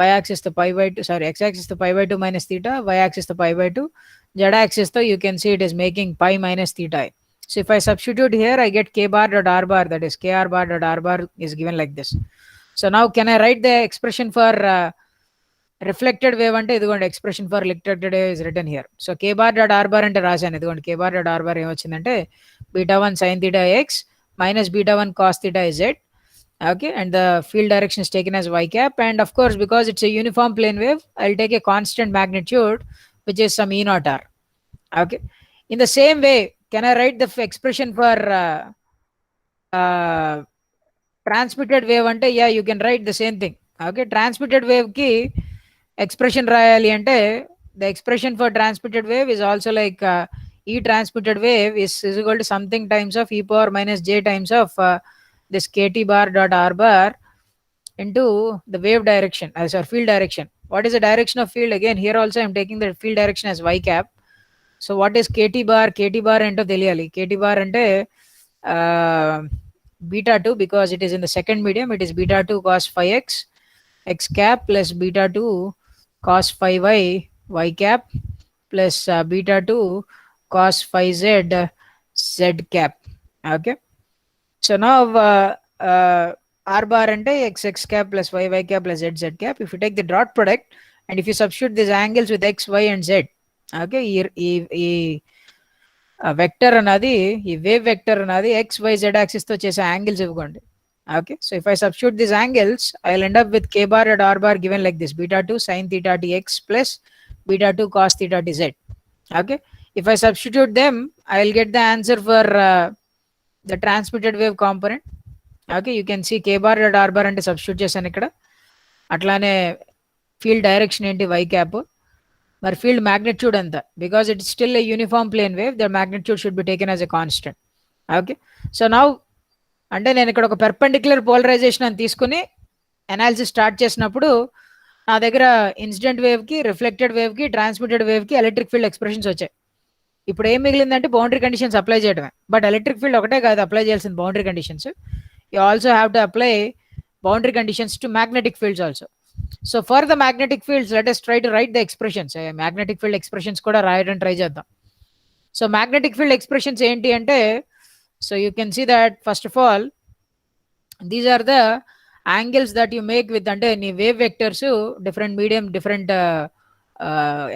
y axis to π/2, sorry, x axis to π/2 minus theta, y axis to π/2, z axis to you can see it is making pi minus theta. So if I substitute here, I get k bar dot r bar, that is kr bar dot r bar is given like this. So now can I write the expression for reflected wave ante idigondi expression for reflected wave is written here. So k bar dot r bar ante rasanu, idigondi k bar dot r bar em vachindante beta 1 sin theta x minus beta 1 cos theta z. Okay, and the field direction is taken as y cap, and of course because it's a uniform plane wave I'll take a constant magnitude which is some e naught r. Okay, in the same way can I write the expression for transmitted wave అంటే you can write the same thing. Okay, transmitted వేవ్కి expression రాయాలి అంటే the expression for transmitted wave is also like e transmitted wave is equal to something times of e power minus j times of this kt bar dot r bar into the wave direction as our field direction. What is the direction of field? Again, here also I'm taking the field direction as y cap. So what is kt bar? Kt bar ento teliyali. Kt bar ante beta 2, because it is in the second medium. It is beta 2 cos phi x x cap plus beta 2 cos phi y y cap plus beta 2 cos phi z z cap. Okay, so now r bar ante x x cap plus y y cap plus z z cap. If you take the dot product and if you substitute these angles with x y and z, okay, ఈ vector అన్నది, ఈ wave vector అన్నది X why Z axis తో చేసే angles ఇవ్వండి. Okay, so if I substitute these angles, I'll end up with k bar and r bar given like this: beta 2 sin theta tx plus beta 2 cos theta tz. Okay, if I substitute them, I'll get the answer for the transmitted wave component. Okay, you can see k bar and r bar ante substitute చేశాను ఇక్కడ. అట్లానే field direction ఏంటి y cap, మరి field magnitude ఎంత, because it's still a uniform plane wave, the magnitude should be taken as a constant. Okay, so now అంటే నేను ఇక్కడ ఒక పెర్పెండిక్యులర్ పోలరైజేషన్ అని తీసుకుని అనాలిసిస్ స్టార్ట్ చేసినప్పుడు నా దగ్గర ఇన్సిడెంట్ వేవ్కి, రిఫ్లెక్టెడ్ వేవ్కి, ట్రాన్స్మిటెడ్ వేవ్కి ఎలక్ట్రిక్ ఫీల్డ్ ఎక్స్ప్రెషన్స్ వచ్చాయి. ఇప్పుడు ఏం మిగిలిందంటే బౌండరీ కండిషన్స్ అప్లై చేయడమే. బట్ ఎలక్ట్రిక్ ఫీల్డ్ ఒకటే కాదు అప్లై చేయాల్సిన boundary conditions. You also have to apply boundary conditions to magnetic fields also. So for the magnetic fields let us try to write the expressions. Magnetic field expressions కూడా రాయడం try చేద్దాం. So magnetic field expressions ఏంటి అంటే, so you can see that first of all these are the angles that you make with అంటే నీ wave vectors different medium different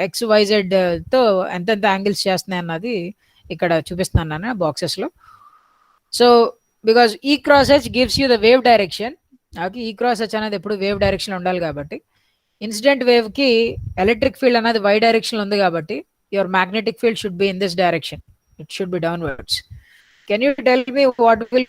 X Y Z తో ఎంతెంత angles చేస్తున్నాయి అన్నది ఇక్కడ చూపిస్తున్నాను బాక్సెస్ లో. సో బికాస్ ఈ cross H gives you the wave direction. Okay, ఈ క్రాస్ హెచ్ అనేది ఎప్పుడు వేవ్ డైరెక్షన్ ఉండాలి కాబట్టి ఇన్సిడెంట్ వేవ్ కి ఎలక్ట్రిక్ ఫీల్డ్ అనేది వై డైరెక్షన్ ఉంది కాబట్టి your magnetic field should be in this direction. It should be downwards. Can you tell me what will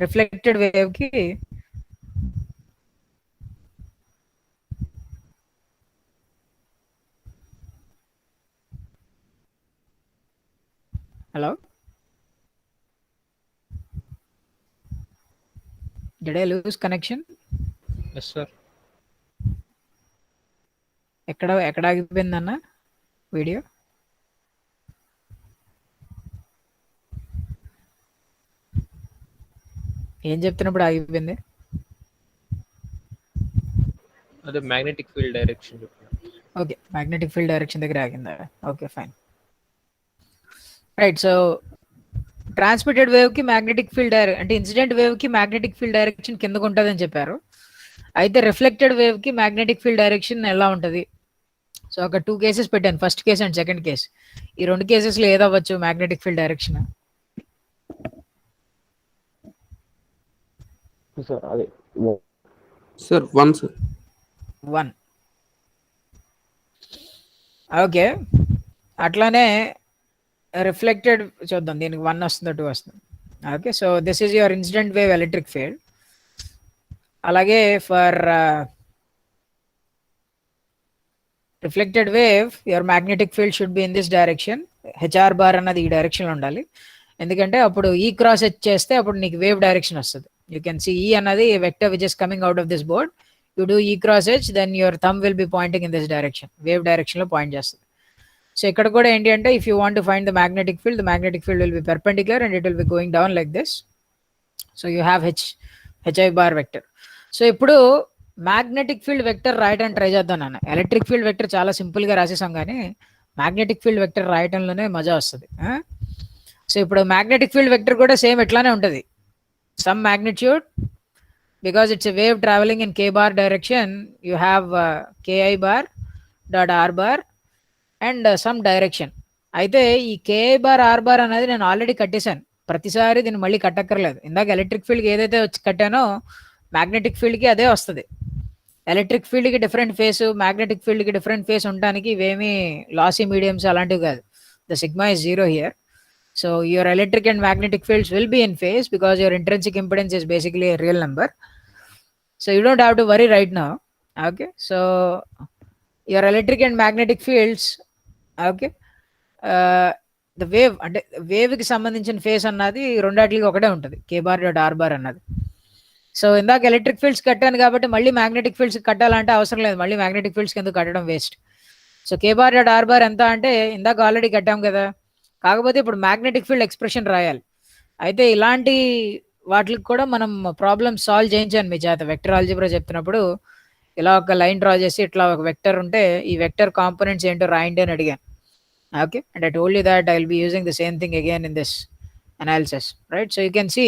reflected wave ki hello, did I lose connection? Yes sir. ఎక్కడ ఆగిపోయిందన్న video? ఏం చెప్తున్నప్పుడు ఆగిపోయింది? అదే magnetic field direction చెప్పండి. Okay, magnetic field direction దగ్గర ఆగిందా? Okay fine, right. So transmitted wave కి magnetic field అంటే ఇన్సిడెంట్ వేవ్ కి మ్యాగ్నెటిక్ ఫీల్డ్ డైరెక్షన్ కిందకు ఉంటుందని చెప్పారు. అయితే రిఫ్లెక్టెడ్ వేవ్ కి మ్యాగ్నెటిక్ ఫీల్డ్ డైరెక్షన్ ఎలా ఉంటుంది? సో ఒక 2 కేసెస్ పెట్టాను, first case and second case. ఈ 2 కేసెస్ లో ఏదవ్వచ్చు మ్యాగ్నెటిక్ ఫీల్డ్ డైరెక్షన్? సార్ అదే సార్ 1 సార్ 1. ఓకే, అట్లానే రిఫ్లెక్టెడ్ చూద్దాం, దీనికి 1 వస్తుందో 2 వస్తుంది. Okay, so this is your incident wave electric field. అలాగే for reflected wave your magnetic field should be in this direction. H R bar అన్నది ఈ డైరెక్షన్ లో ఉండాలి, ఎందుకంటే అప్పుడు ఈ క్రాస్ హెచ్ చేస్తే అప్పుడు నీకు వేవ్ డైరెక్షన్ వస్తుంది. యూ కెన్ సీ ఈ అన్నది vector which is coming out of this board. You do ఈ cross H, then your thumb will be pointing in this direction, wave direction లో పాయింట్ చేస్తుంది. So ఇక్కడ కూడా ఏంటి అంటే, if you want to find the magnetic field, the magnetic field will be perpendicular and it will be going down like this. So you have HI bar vector. So ఇప్పుడు magnetic field vector రాయడానికి try చేద్దాం నాన్న. Electric field vector చాలా simple గా రాసేసాం, కానీ magnetic field vector రాయటంలోనే మజా వస్తుంది. So ఇప్పుడు మ్యాగ్నెటిక్ ఫీల్డ్ వెక్టర్ కూడా సేమ్ ఎట్లానే ఉంటుంది. Some magnitude, because it's a wave traveling in k bar direction, you have ki bar dot r bar and some direction. అయితే ఈ ki bar r bar అనేది నేను already కట్టేశాను, ప్రతిసారి దీన్ని మళ్ళీ కట్టక్కర్లేదు. ఇందాక ఎలక్ట్రిక్ ఫీల్డ్కి ఏదైతే వచ్చి కట్టానో మ్యాగ్నెటిక్ ఫీల్డ్కి అదే వస్తుంది. ఎలక్ట్రిక్ ఫీల్డ్కి డిఫరెంట్ ఫేస్, మ్యాగ్నెటిక్ ఫీల్డ్కి డిఫరెంట్ ఫేస్ ఉండడానికి ఇవేమీ లాసీ మీడియమ్స్ అలాంటివి కాదు. The sigma is zero here. So your electric and magnetic fields will be in phase because your intrinsic impedance is basically a real number. So you don't have to worry right now. Okay, so your electric and magnetic fields, okay, the wave అంటే వేవ్కి సంబంధించిన face అన్నది రెండాటికి ఒకటే ఉంటుంది, కే bar dot R bar అన్నది. So ఇందాక electric fields కట్టాను కాబట్టి మళ్ళీ మ్యాగ్నెటిక్ ఫీల్డ్స్ కట్టాలంటే అవసరం లేదు, మళ్ళీ మ్యాగ్నెటిక్ ఫీల్డ్స్కి ఎందుకు కట్టడం waste. So K bar dot R bar ఎంత అంటే ఇందాక ఆల్రెడీ కట్టాం కదా, కాకపోతే ఇప్పుడు మ్యాగ్నెటిక్ ఫీల్డ్ ఎక్స్ప్రెషన్ రాయాలి. అయితే ఇలాంటి వాటికి కూడా మనం ప్రాబ్లమ్ సాల్వ్ చేయించాను మీ చేత. వెక్టర్ ఆల్జీబ్రా చెప్తున్నప్పుడు ఇలా ఒక లైన్ డ్రా చేసి ఇట్లా ఒక వెక్టర్ ఉంటే ఈ వెక్టర్ కాంపోనెంట్స్ ఏంటో రాయండి అని అడిగాను. Okay, and I told you that I will be using the same thing again in this analysis, right? So you can see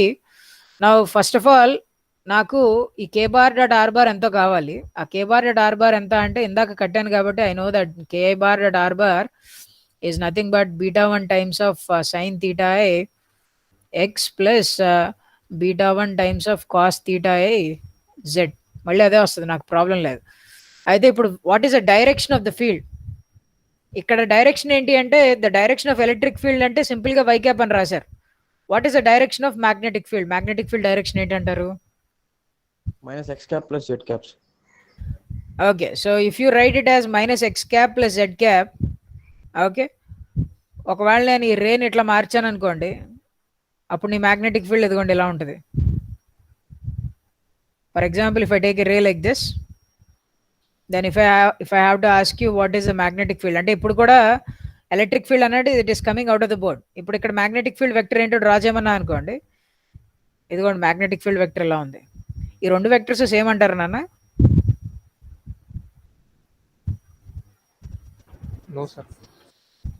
now first of all నాకు ఈ K bar dot R bar ఎంతో కావాలి. ఆ K bar dot R bar ఎంత అంటే ఇందాక కట్టాను కాబట్టి I know that K bar dot R bar is nothing but beta 1 times of sine theta A X plus beta 1 times of cos theta A Z. మళ్ళీ అదే వస్తుంది, నాకు problem లేదు. అయితే ఇప్పుడు what is the direction of the field? ఇక్కడ direction ఏంటి అంటే the direction of electric field అంటే సింపుల్గా వై క్యాప్ అని రాశారు. What is the direction of magnetic field? Magnetic field direction ఏంటంటారు? minus x cap plus z caps. Okay, so if you write it as minus x cap plus z cap, okay, ఒకవేళ నేను ఈ రేని ఇట్లా మార్చాను అనుకోండి, అప్పుడు నీ మ్యాగ్నెటిక్ ఫీల్డ్ ఎదుగుండి ఎలా ఉంటుంది? For example if I take a ray like this, then if I have to ask you what is the magnetic field అంటే ఇప్పుడు కూడా ఎలక్ట్రిక్ ఫీల్డ్ అనేది it is coming out of the board. ఇప్పుడు ఇక్కడ magnetic field vector ఏంటో draw చేయమన్నా అనుకోండి, ఇదిగోండి మ్యాగ్నెటిక్ ఫీల్డ్ వెక్టర్ ఎలా ఉంది. ఈ రెండు వెక్టర్స్ సేమ్ అంటారు నాన్న? నో సార్,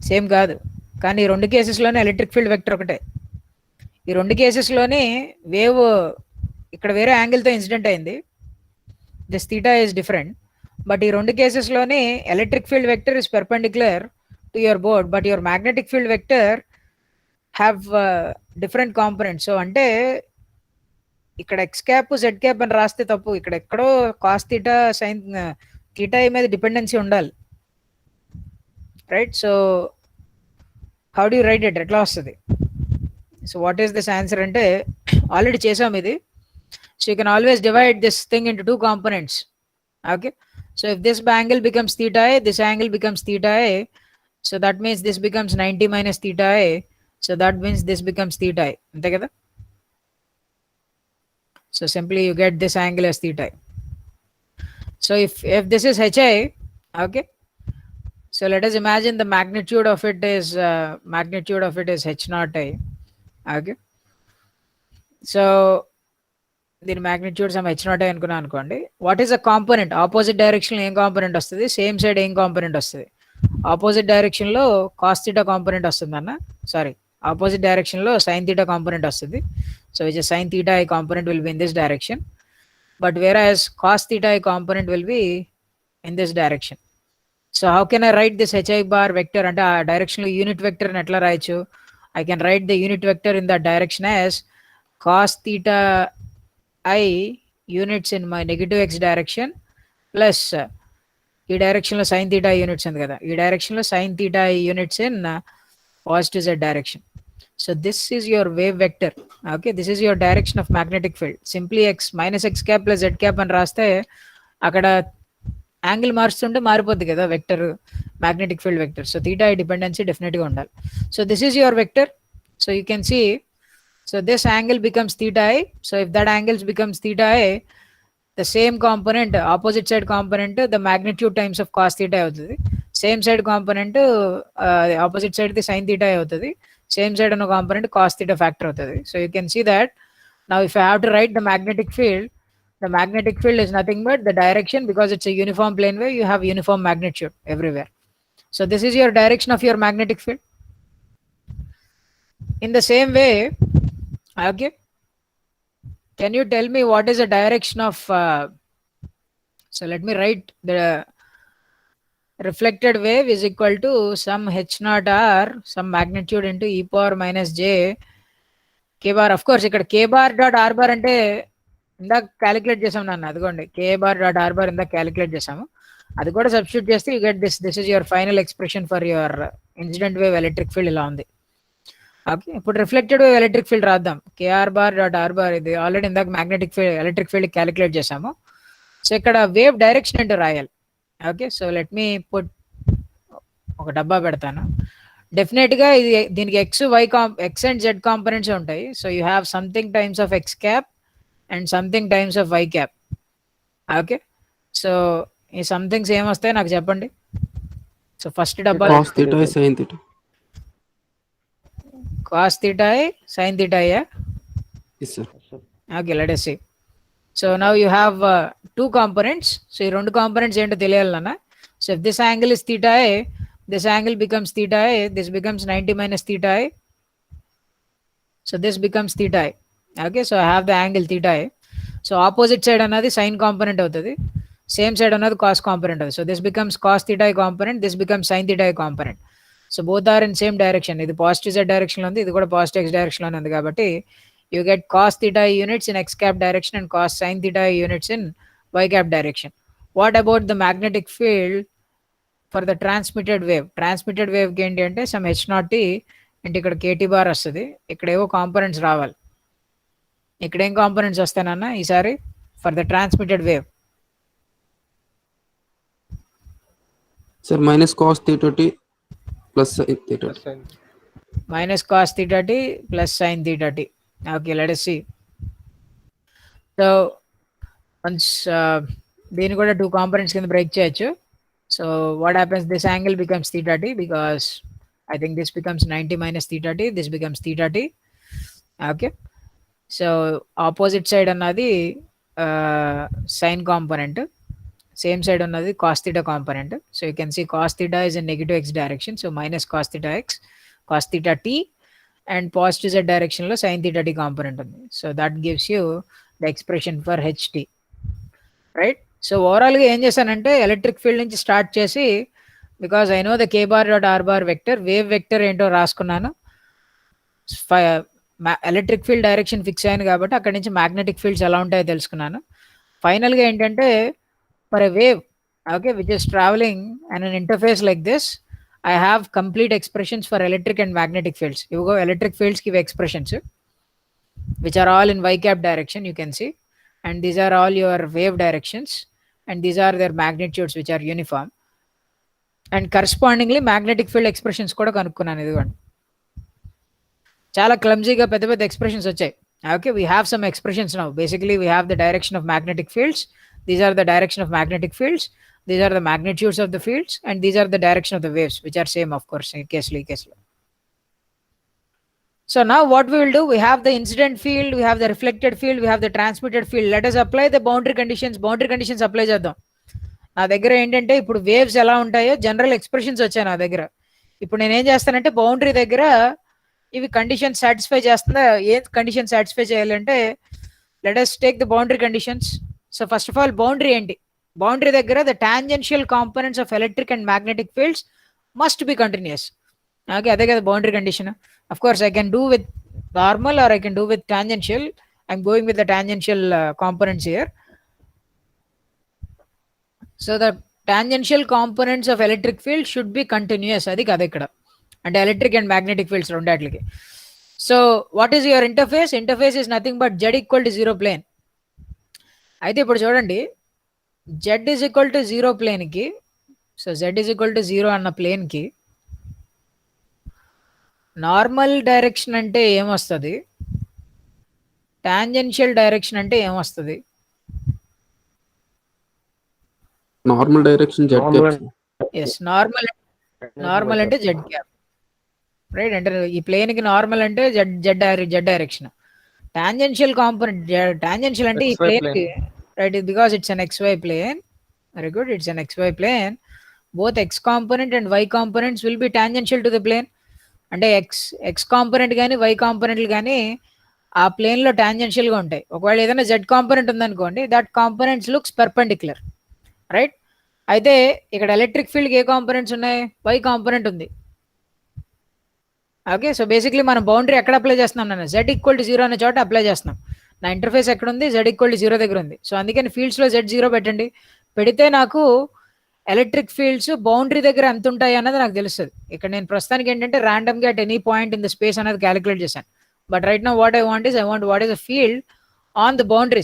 సేమ్ కాదు, కానీ ఈ రెండు కేసెస్లోనే ఎలక్ట్రిక్ ఫీల్డ్ వెక్టర్ ఒకటే. ఈ రెండు కేసెస్లోని వేవ్ ఇక్కడ వేరే యాంగిల్తో ఇన్సిడెంట్ అయింది, this theta is different. But ఈ రెండు కేసెస్లోని electric field vector is perpendicular to your board, but your magnetic field vector have different components. So అంటే ఇక్కడ ఎక్స్ క్యాప్ జెడ్ క్యాప్ అని రాస్తే తప్పు, ఇక్కడ ఎక్కడో కాస్ థీటా సైన్ థీటా మీద డిపెండెన్సీ ఉండాలి, right? So how do you right it? ఎట్లా వస్తుంది? So what is this answer అంటే ఆల్రెడీ చేసాం ఇది. So you can always divide this thing into two components. Okay, so if this angle becomes theta A, this angle becomes theta A, so that means this becomes 90 minus theta a, so that means this becomes theta a, అంతే కదా? So simply you get this angle as theta a. So if this is hi, okay, so let us imagine the magnitude of it is h naught I. Okay, so దీని magnitude some h naught I అనుకున్నా అనుకోండి. What is the component? Opposite direction ఏం component వస్తుంది, same side ఏం component వస్తుంది? Opposite డైరెక్షన్లో cos theta component వస్తుంది అన్న, సారీ, ఆపోజిట్ డైరెక్షన్లో సైన్ థీటా కాంపోనెంట్ వస్తుంది. So which sine theta I component will be in this direction, but whereas cos theta I component will be in this direction. So how can I write this H I bar vector? అంటే ఆ డైరెక్షన్లో unit వెక్టర్ని ఎట్లా రాయొచ్చు? I can write the unit vector in that direction as cos theta I units in my negative X direction plus ఈ డైరెక్షన్లో sine theta units ఉంది కదా, ఈ డైరెక్షన్లో sine theta units in positive Z direction. So this is your wave vector. Okay, this is your direction of magnetic field. Simply minus X cap plus Z cap అని రాస్తే అక్కడ angle మారుస్తుంటే మారిపోద్ది కదా vector, magnetic field vector. So theta I dependency డెఫినెట్గా ఉండాలి. So this is your vector. So you can see, so this angle becomes theta I. So if that angle becomes theta I, the same component, opposite side component, the magnitude times of cos theta అవుతుంది. Same side component, opposite side the sin theta అవుతుంది. Same side ఉన్న component cos theta factor అవుతుంది. So you can see that now if I have to write the magnetic field is nothing but the direction, because it's a uniform plane wave, you have uniform magnitude everywhere. So this is your direction of your magnetic field. In the same way, okay, can you tell me what is the direction of so let me write the reflected wave is equal to some h naught r, some magnitude into e power minus j k bar. Of course ఇక్కడ k bar dot r bar అంటే ఇందాక calculate చేసాం నాన్న, అదిగోండి K bar dot R bar ఇందాక calculate చేసాము, అది కూడా సబ్స్టిట్యూట్ చేస్తే you get this is your final expression for your incident wave electric field ఇలా ఉంది. ఓకే, ఇప్పుడు రిఫ్లెక్టెడ్ వేవ్ ఎలక్ట్రిక్ ఫీల్డ్ రాద్దాం. K R bar dot R bar ఇది ఆల్రెడీ ఇందాక magnetic field electric field calculate చేసాము. సో ఇక్కడ wave direction ఏంటో రాయాలి. Okay, so let me put ఒక డబ్బా పెడతాను. డెఫినెట్ గా ఇది దీనికి ఎక్స్ అండ్ జెడ్ కాంపనెంట్స్ ఉంటాయి. So you have something times of X cap and something times of Y cap. Okay, so ఈ సంథింగ్స్ ఏమొస్తాయి నాకు చెప్పండి. సో ఫస్ట్ డబ్బా cos theta sine theta. Cos theta sine theta. Yes sir. Okay, let us see. So now you have two components. So ఈ రెండు components ఏంటో తెలియాలి నాన్న. So if this angle is theta A, this angle becomes theta a, this becomes 90 minus theta a, so this becomes theta a. Okay, so I have the angle theta a. So opposite side another sin component avutadi, same side another cos component avutadi. So this becomes cos theta a component, this becomes sin theta a component. So both are in same direction. Idi positive z direction lo undi, idi kuda positive x direction lo undi kabatti you get cos theta a units in x cap direction and cos sin theta a units in y cap direction. What about the magnetic field for the transmitted wave? Transmitted wave కి ఏంటి అంటే some H not tea అంటే ఇక్కడ KT bar వస్తుంది, ఇక్కడ ఏవో components రావాలి. ఇక్కడ ఏం కాంపోనెంట్స్ వస్తానన్న ఈసారి for the transmitted wave? Sir minus cos theta T plus sine theta. Minus cos theta T plus sine theta T. Okay, let us see. So once దీన్ని కూడా టూ కాంపోనెంట్స్ కింద బ్రేక్ చేయొచ్చు. So what happens, this angle becomes theta t because I think this becomes 90 minus theta t, this becomes theta t. Okay, so opposite side annadi sin component, same side annadi cos theta component. So you can see cos theta is in negative x direction, so minus cos theta x, cos theta t, and positive z direction lo sin theta t component undi. So that gives you the expression for ht, right? So ఓవరాల్గా ఏం చేశానంటే electric field నుంచి start చేసి, because I know the K bar dot R bar vector, wave vector ఏంటో రాసుకున్నాను, electric field direction fix అయింది కాబట్టి అక్కడి నుంచి మ్యాగ్నెటిక్ ఫీల్డ్స్ ఎలా ఉంటాయో తెలుసుకున్నాను. ఫైనల్గా ఏంటంటే for a wave, okay, which is travelling and on interface like this, I have complete expressions for electric and magnetic fields. ఇవిగో ఎలక్ట్రిక్ ఫీల్డ్స్కి ఇవి expressions which are all in Y cap direction, you can see, and these are all your wave directions, and these are their magnitudes which are uniform, and correspondingly magnetic field expressions కూడా కనుక్కున్నాను. ఇదిగోండి చాలా క్లమ్జీగా పెద్ద పెద్ద expressions వచ్చాయి. Okay, we have some expressions now. Basically we have the direction of magnetic fields, these are the direction of magnetic fields, these are the magnitudes of the fields, and these are the direction of the waves which are same of course in case. So now what we will do, we have the incident field, we have the reflected field, we have the transmitted field. Let us apply the boundary conditions. Boundary conditions apply చేద్దాం. నా దగ్గర ఏంటంటే ఇప్పుడు waves ఎలా ఉంటాయో general expressions వచ్చాయి నా దగ్గర. ఇప్పుడు నేను ఏం చేస్తానంటే బౌండరీ దగ్గర ఇవి కండిషన్ సాటిస్ఫై చేస్తుందా, ఏ కండిషన్ సాటిస్ఫై చేయాలంటే let us take the boundary conditions. So first of all boundary ఏంటి? బౌండరీ దగ్గర the tangential components of electric and magnetic fields must be continuous. Okay, అదే కదా boundary condition. Of course I can do with normal or I can do with tangential. I'm going with the tangential components here. So the tangential components of electric field should be continuous. Adi kada ikkada, and electric and magnetic fields rendatliki. So what is your interface? Interface is nothing but z equal to 0 plane. Aithe ippudu chudandi, z is equal to 0 plane ki, so z is equal to 0 anna plane ki normal direction అంటే ఏమొస్తుంది, tangential direction అంటే ఏమొస్తుంది? Normal direction Z cap. Yes, normal అంటే Z cap, right? అంటే ఈ plane కి normal అంటే Z direction. Tangential component, tangential అంటే ఈ ప్లేన్ కి, right? Because it's on xy plane. Very good, it's an xy plane. Both x component and y components will be tangential to the plane. అంటే X component కానీ why కాంపోనెంట్లు కానీ ఆ plane లో tangential గా ఉంటాయి. ఒకవేళ ఏదైనా జెడ్ కాంపోనెంట్ ఉందనుకోండి, that components looks perpendicular, right? అయితే ఇక్కడ ఎలక్ట్రిక్ ఫీల్డ్ ఏ కాంపోనెంట్స్ ఉన్నాయి? వై కాంపోనెంట్ ఉంది. ఓకే, సో బేసిక్లీ మనం బౌండరీ ఎక్కడ అప్లై చేస్తున్నాం? జెడ్ ఈక్వల్ టు 0 అనే చోట అప్లై చేస్తున్నాం. నా ఇంటర్ఫేస్ ఎక్కడ ఉంది, z ఈక్వల్ టు 0 దగ్గర ఉంది. సో అందుకని ఫీల్డ్స్లో z 0 పెట్టండి. పెడితే నాకు ఎలక్ట్రిక్ ఫీల్డ్స్ బౌండరీ దగ్గర ఎంత ఉంటాయి అన్నది నాకు తెలుస్తుంది. ఇక్కడ నేను ప్రస్తుతానికి ఏంటంటే ర్యాండమ్గా at any point in the space అనేది క్యాలిక్యులేట్ చేశాను. But right now what I want what is a field on the boundary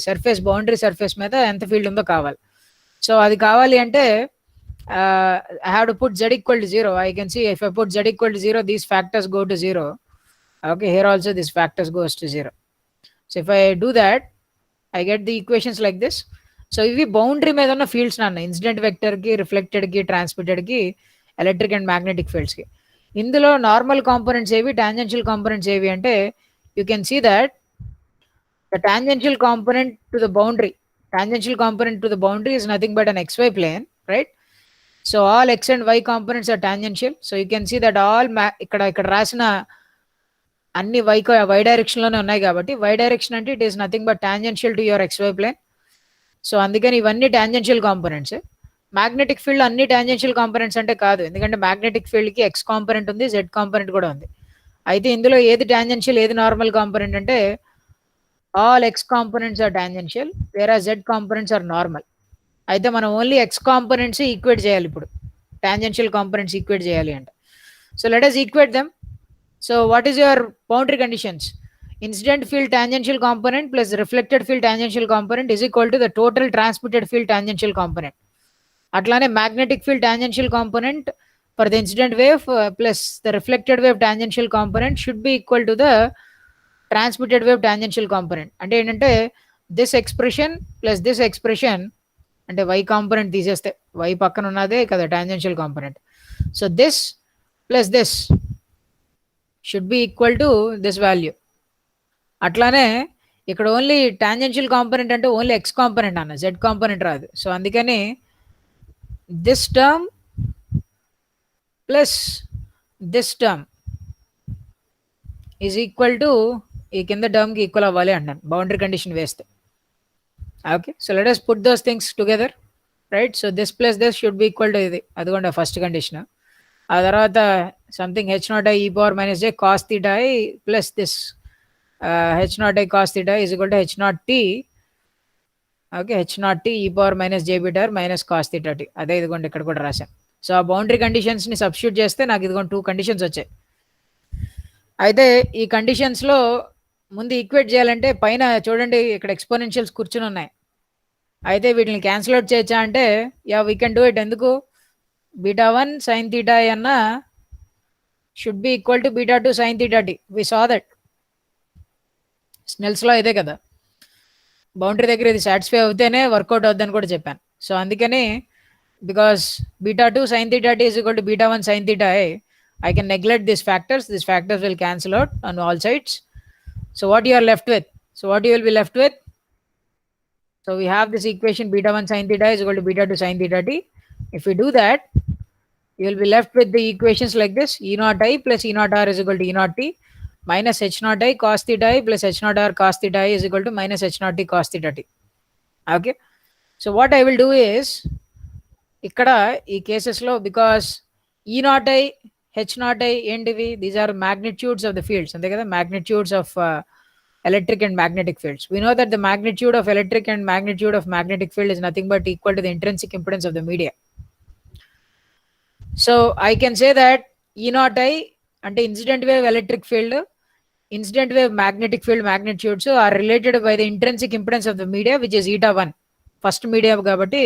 surface మీద ఎంత ఫీల్డ్ ఉందో కావాలి. సో అది కావాలి అంటే I have to put z equal to 0. I can see if I put z equal to 0, these factors go to 0. Okay, here also this factors goes to 0. So if I do that, I get the equations like this. So ఇవి boundary మీద ఉన్న fields నాన్న, incident వెక్టర్కి, రిఫ్లెక్టెడ్కి, ట్రాన్స్మిటెడ్కి, electric and magnetic ఫీల్డ్స్కి. ఇందులో normal components ఏవి, టాంజెన్షియల్ కాంపోనెంట్స్ ఏవి అంటే you can see that the tangential component to the boundary is nothing but an xy plane, right? So all x and y components are tangential. So you can see that all ఇక్కడ రాసిన అన్ని y direction లోనే ఉన్నాయి కాబట్టి y direction అంటే it is nothing but tangential to your xy plane. So అందుకని ఇవన్నీ tangential components. Magnetic field అన్ని టాంజెన్షియల్ కాంపోనెంట్స్ అంటే కాదు, ఎందుకంటే మ్యాగ్నెటిక్ ఫీల్డ్ కి x కాంపోనెంట్ ఉంది, z కాంపోనెంట్ కూడా ఉంది. అయితే ఇందులో ఏది టాంజెన్షియల్, ఏది నార్మల్ కాంపోనెంట్ అంటే all x components are tangential whereas z components are normal. అయితే మనం ఓన్లీ x కాంపోనెంట్స్ ఈక్వేట్ చేయాలి. ఇప్పుడు టాంజెన్షియల్ కాంపోనెంట్స్ ఈక్వేట్ చేయాలి అంటే so let us equate them. So what is your boundary conditions? Incident field tangential component plus reflected field tangential component is equal to the total transmitted field tangential component. అట్లానే magnetic field tangential component for the incident wave plus the reflected wave tangential component should be equal to the transmitted wave tangential component. అంటే ఏంటంటే this expression plus this expression, అంటే y component తీసేస్తే y పక్కన ఉన్నదే కదా tangential component. So this plus this should be equal to this value. అట్లానే ఇక్కడ only tangential component అంటే ఓన్లీ x కాంపోనెంట్ అన్న, z కాంపోనెంట్ రాదు. సో అందుకని this term plus this term is equal to ఈ కింద టర్మ్కి ఈక్వల్ అవ్వాలి అంటాను బౌండరీ కండిషన్ వేస్తే. Okay, so let us put those things together, right? So this plus this should be equal to ఇది, అదిగోండి first condition. ఆ తర్వాత something h0 i e power minus j cos theta i plus this h0 i cos theta is equal to h0 t. Okay, h0 t e power minus j beta minus cos theta t. అదే ఇదిగోండి ఇక్కడ కూడా రాశాను. So ఆ boundary కండిషన్స్ని substitute చేస్తే నాకు ఇదిగోండి 2 conditions వచ్చాయి. అయితే ఈ కండిషన్స్లో ముందు ఈక్వేట్ చేయాలంటే పైన చూడండి ఇక్కడ ఎక్స్పోనెన్షియల్స్ కూర్చుని ఉన్నాయి. అయితే వీటిని క్యాన్సిల్ అవుట్ చేయొచ్చా అంటే yeah we can do it. ఎందుకు? β1 sin theta అన్న should be equal to β2 sin theta t. We saw that స్నెల్స్లో ఇదే కదా, బౌండరీ దగ్గర ఇది సాటిస్ఫై అవుతేనే వర్కౌట్ అవుద్దని కూడా చెప్పాను. సో అందుకని because β2 sin theta t is equal to β1 sin theta i, I can neglect these factors. These factors will cancel out on all sides. So what you are left with? So what you will be left with? So we have this equation β1 sin theta is equal to β2 sin theta t. If we do that, you will be left with the equations like this: E naught I plus E naught R is equal to E naught t minus H naught I cos theta I plus H naught R cos theta I is equal to minus H naught t cos theta t. Okay. So what I will do is, ఇక్కడ ఈ కేసెస్లో because E naught I H naught I ఏంటివి? These are magnitudes of the fields, అంతే కదా, magnitudes of electric and magnetic fields. We know that the magnitude of electric and magnitude of magnetic field is nothing but equal to the intrinsic impedance of the media. So I can say that E naught I అంటే incident wave electric field, incident wave magnetic field magnitudes are related by the intrinsic impedance of the media which is eta1. First medium కాబట్టి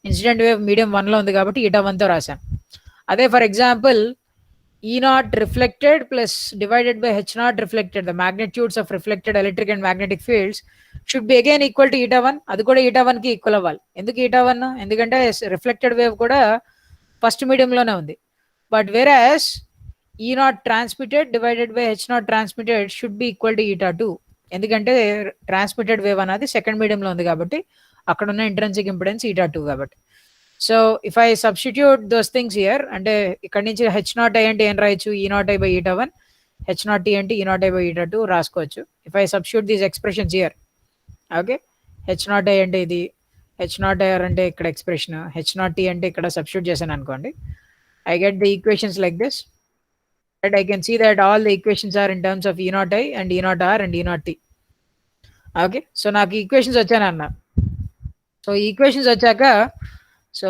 incident wave medium 1లో ఉంది కాబట్టి eta1తో రాశాను. అదే for example E naught reflected plus divided by H naught reflected, the magnitudes of reflected electric and magnetic fields should be again equal to eta1. అది కూడా eta1 కి equal అవ్వాలి. ఎందుకు eta1? ఎందుకంటే రిఫ్లెక్టెడ్ వేవ్ కూడా ఫస్ట్ మీడియంలోనే ఉంది. But వేరాస్ E naught transmitted divided by H naught transmitted should be equal to eta2. ఎందుకంటే ట్రాన్స్మిటెడ్ వేవ్ అనేది సెకండ్ మీడియంలో ఉంది కాబట్టి అక్కడ ఉన్న ఇంట్రెన్సిక్ ఇంపిడెన్స్ eta2 కాబట్టి. So if I substitute those things here, అంటే ఇక్కడ నుంచి H naught I అంటే ఏం రాయొచ్చు? E naught I by eta1, H naught t అంటే E naught I by eta2 రాసుకోవచ్చు. If I substitute these expressions here, okay, H naught I అంటే ఇది, H naught I అంటే ఇక్కడ ఎక్స్ప్రెషన్, H naught t అంటే ఇక్కడ సబ్స్టిట్యూట్ చేశాను అనుకోండి, I get the equations like this. Right, I can see that all the equations are in terms of E naught I and E naught R and E naught t. Okay, సో నాకు equations వచ్చానన్న. సో equations వచ్చాక so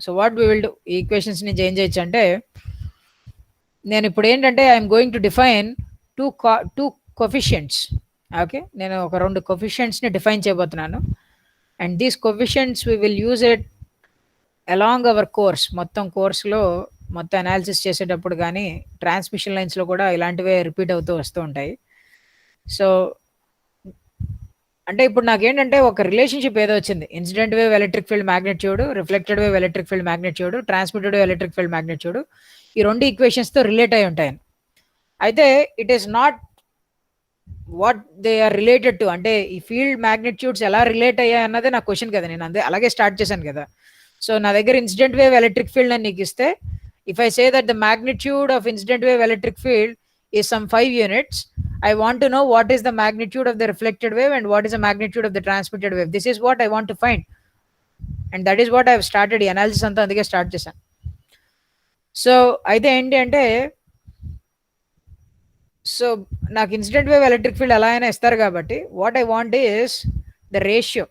so what we will do, ఈ ఈక్వేషన్స్ని ఏం చేయొచ్చు అంటే, నేను ఇప్పుడు ఏంటంటే I'm going to define two coefficients. Okay, నేను ఒక 2 కొఫిషియంట్స్ని డిఫైన్ చేయబోతున్నాను. And these coefficients we will use it along our course. మొత్తం కోర్సులో మొత్తం అనాలిసిస్ చేసేటప్పుడు కానీ ట్రాన్స్మిషన్ లైన్స్లో కూడా ఇలాంటివే రిపీట్ అవుతూ వస్తూ ఉంటాయి. సో అంటే ఇప్పుడు నాకేంటంటే ఒక రిలేషన్షిప్ ఏదో వచ్చింది, incident wave electric field magnitude, reflected wave electric field magnitude, transmitted wave electric field magnitude, ఈ 2 ఈక్వేషన్స్తో రిలేట్ అయి ఉంటాయని. అయితే it is not what they are related to, అంటే ఈ ఫీల్డ్ మ్యాగ్నిట్యూడ్స్ ఎలా రిలేట్ అయ్యాయి అన్నదే నా క్వశ్చన్ కదా. నేను అలాగే స్టార్ట్ చేశాను కదా. సో నా దగ్గర ఇన్సిడెంట్ వేవ్ ఎలక్ట్రిక్ ఫీల్డ్ అని నీకు ఇస్తే, if I say that the magnitude of incident wave electric field is some 5 units, I want to know what is the magnitude of the reflected wave and what is the magnitude of the transmitted wave. This is what I want to find, and that is what I have started ఈ analysis అంతా అందుకే start చేశాను. So అయితే ఏంటి అంటే, so నాకు incident wave electric field ఎలా అయినా ఇస్తారు కాబట్టి what I want is the ratio.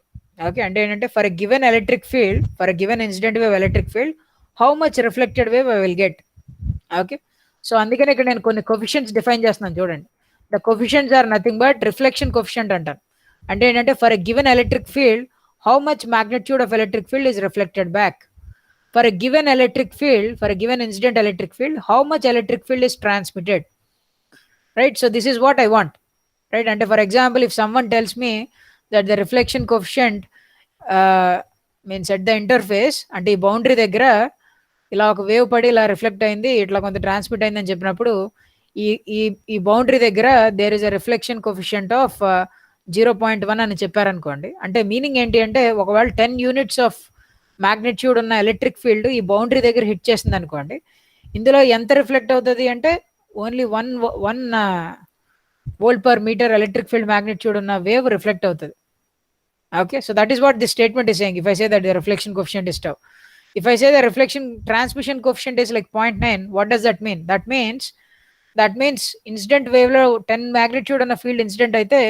Okay, అంటే ఏంటంటే for a given electric field, for a given incident wave electric field, how much reflected wave I will get. Okay, so అందుకని ఇక్కడ నేను కొన్ని కొఫిషియంట్స్ డిఫైన్ చేస్తున్నాను చూడండి. The coefficients are nothing but reflection coefficient అంటాను. అంటే ఏంటంటే for a given electric field, how much magnitude of electric field is reflected back. For a given electric field, for a given incident electric field, how much electric field is transmitted. Right, so this is what I want. Right, and for example, if someone tells me that the reflection coefficient means at the interface, అంటే ఈ boundary దగ్గర ఇలా ఒక wave పడి ఇలా reflect అయింది, ఇట్లా కొంత ట్రాన్స్మిట్ అయింది అని చెప్పినప్పుడు ఈ ఈ ఈ బౌండరీ దగ్గర there is a reflection coefficient of 0.1 అని చెప్పారనుకోండి. అంటే మీనింగ్ ఏంటి అంటే, ఒకవేళ 10 యూనిట్స్ ఆఫ్ మ్యాగ్నిట్యూడ్ ఉన్న ఎలక్ట్రిక్ ఫీల్డ్ ఈ బౌండరీ దగ్గర హిట్ చేసింది అనుకోండి, ఇందులో ఎంత రిఫ్లెక్ట్ అవుతుంది అంటే only 1 volt per metre electric field magnitude ఉన్న వేవ్ రిఫ్లెక్ట్ అవుతుంది. Okay, so that is what this statement is saying. If I say that the reflection coefficient is tau, if I say the reflection transmission coefficient is like 0.9, what does that mean? That means incident wave lo 10 magnitude on a field incident అయితే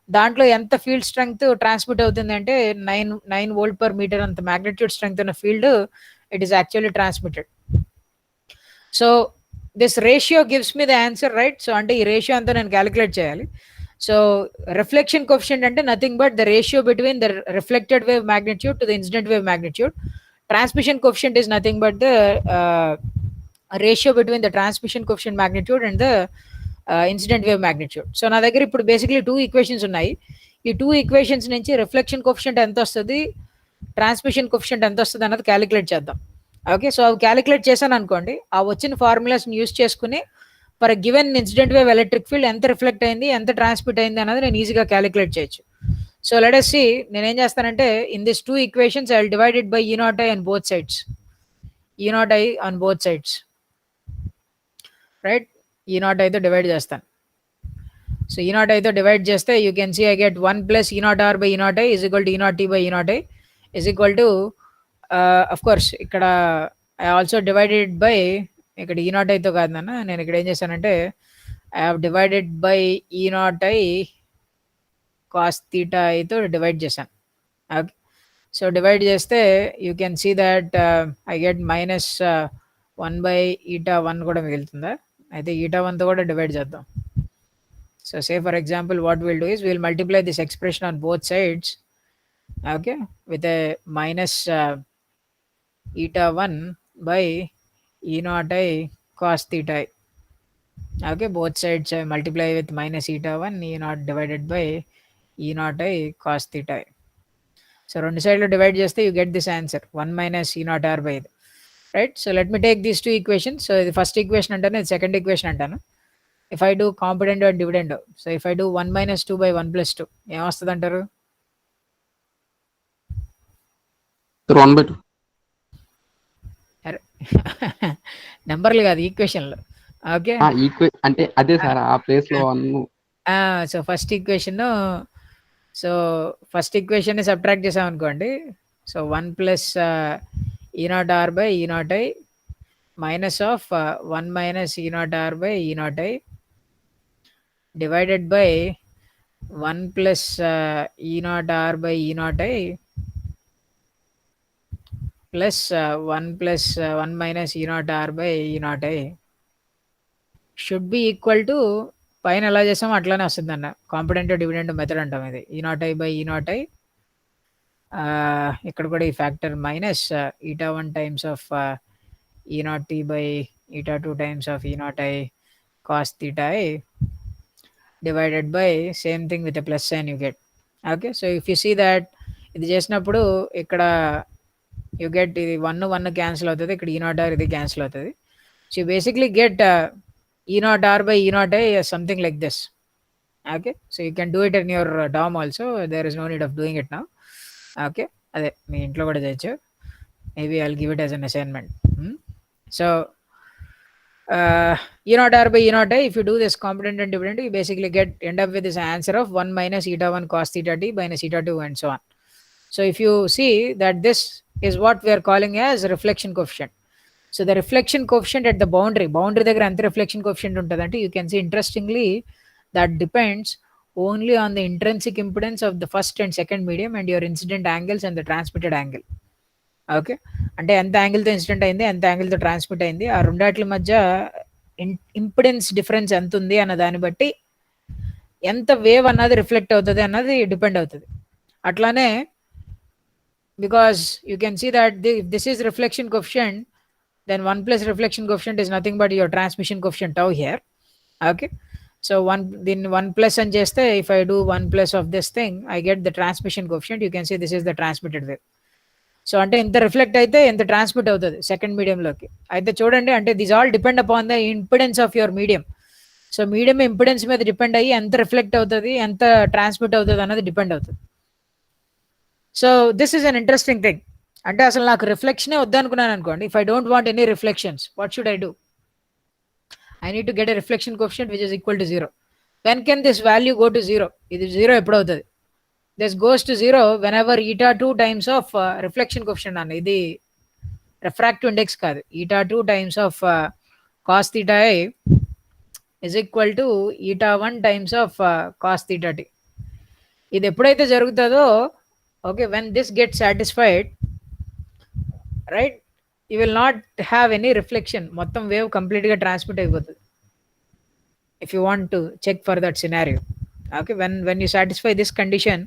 దాంట్లో ఎంత field strength transmit అవుతుంది అంటే 9 volt per metre అంత magnitude strength ఉన్న field it is actually transmitted. So this ratio gives me the answer, right? So అంటే ఈ ratio అంతా నేను క్యాలిక్యులేట్ చేయాలి. సో రిఫ్లెక్షన్ కోఎఫిషియంట్ అంటే nothing but the ratio between the reflected wave magnitude to the incident wave magnitude. Transmission coefficient is nothing but the ratio between the transmission coefficient magnitude and the incident wave magnitude. So నా దగ్గర ఇప్పుడు basically 2 equations ఉన్నాయి. ఈ 2 equations నుంచి reflection coefficient ఎంత వస్తుంది, transmission coefficient ఎంత వస్తుంది అన్నది క్యాలిక్యులేట్ చేద్దాం. ఓకే, సో అవి క్యాలిక్యులేట్ చేశాను అనుకోండి, ఆ వచ్చిన ఫార్ములాస్ని యూజ్ చేసుకుని for given incident wave electric field ఎంత రిఫ్లెక్ట్ అయింది, ఎంత ట్రాన్స్మిట్ అయింది అన్నది నేను ఈజీగా క్యాలిక్యులేట్ చేయొచ్చు. సో లెట్ us see, నేనేం చేస్తానంటే in this 2 equations I will divide it by E0i on both sides. E0i on both sides, right? E0i తో డివైడ్ చేస్తాను. సో E0i తో డివైడ్ చేస్తే you can see I get 1 plus E0r by E0i is equal to E0t by E0i is equal to of course ఇక్కడ I also divided by, ఇక్కడ E0i తో కాదు నాన్న, నేను ఇక్కడ ఏం చేశానంటే I have divided by E0i cos theta తో డివైడ్ చేశాను. ఓకే, సో డివైడ్ చేస్తే you can see that I get minus 1/η1 కూడా మిగులుతుందా? అయితే η1తో కూడా డివైడ్ చేద్దాం. So say for example what will do is will multiply this expression on both sides, okay, with a minus η1 by E0i cos theta. Okay, both sides I multiply with minus η1 E0 divided by E0i cos theta. So రెండు సైడ్లో divide చేస్తే you get this answer 1 minus E0r by ఇది, right? So let me take these 2 equations. So ఇది first equation అంటాను, ఇది second equation అంటాను. If I do competent and dividend, so if I do 1 minus 2 by 1 plus 2 ఏమొస్తుంది అంటారు? 1/2. నెంబర్లు కాదు, ఈక్వేషన్లు. ఓకే, అంటే అదే సార్, ఆ ప్లేస్ లో 1. So first equation, so first equation subtract చేసాం అనుకోండి. So 1 plus E0r by E0i minus of 1 minus E0r by E0i divided by 1 plus E naught R by E naught I plus 1 plus 1 minus E naught R by E naught I should be equal to పైన ఎలా చేసామో అట్లానే వస్తుంది అన్న. Competent dividend method అంటాం ఇది. E naught i by E naught i, ఇక్కడ కూడా ఈ factor minus eta 1 times of E naught t by eta 2 times of E naught i cos theta i divided by same thing with a plus sign you get. Okay, so if you see that ఇది చేసినప్పుడు ఇక్కడ you get ఇది 1 cancel అవుతుంది, ఇక్కడ ఈ not are ఇది cancel అవుతుంది. So you basically get E naught R by E naught I is something like this. Okay, so you can do it in your DOM also. There is no need of doing it now. Okay, అదే మీ ఇంట్లో కూడా చేయొచ్చు. Maybe I'll give it as an assignment. So E naught R by E naught I, if you do this component and dividend, you basically end up with this answer of 1 minus eta 1 cos theta t minus eta 2 and so on. So if you see that this is what we are calling as reflection coefficient. So the reflection coefficient at the boundary దగ్గర ఎంత reflection coefficient ఉంటుందంటే, you can see interestingly that depends only on the intrinsic impedance of the first and second medium and your incident angles and the transmitted angle. Okay, అంటే ఎంత యాంగిల్తో incident అయింది, ఎంత యాంగిల్తో transmit అయింది, ఆ రెండాట్ల మధ్య ఇంపిడెన్స్ డిఫరెన్స్ ఎంత ఉంది అన్న దాన్ని బట్టి ఎంత వేవ్ అన్నది రిఫ్లెక్ట్ అవుతుంది అన్నది డిపెండ్ అవుతుంది. అట్లానే because you can see that this is reflection coefficient, then 1 plus reflection coefficient is nothing but your transmission coefficient tau here. Okay, so 1 plus and just if I do 1 plus of this thing, I get the transmission coefficient. You can see this is the transmitted wave. So ante inta reflect aithe inta transmit avutadi second medium loki aithe chudandi, ante these all depend upon the impedance of your medium. So medium impedance మీద depend అయ్యి ఎంత reflect అవుతుంది, ఎంత transmit అవుతుంది అన్నది depend అవుతుంది. So this is an interesting thing. అంటే అసలు నాకు రిఫ్లెక్షనే వద్దనుకున్నాను అనుకోండి, if I don't want any reflections, what should I do? I need to get a reflection coefficient which is equal to 0. When can this value go to 0? ఇది 0 ఎప్పుడు అవుతుంది? This goes to 0 when ever eta 2 times of reflection coefficient అన్న, ఇది refractive index కాదు, eta 2 times of cos theta I is equal to eta 1 times of cos theta T. ఇది ఎప్పుడైతే జరుగుతుందో, okay, when this get satisfied, right, you will not have any reflection, మొత్తం wave complete గా transmit అయిపోతుంది. if you want to check for that scenario, okay, when you satisfy this condition,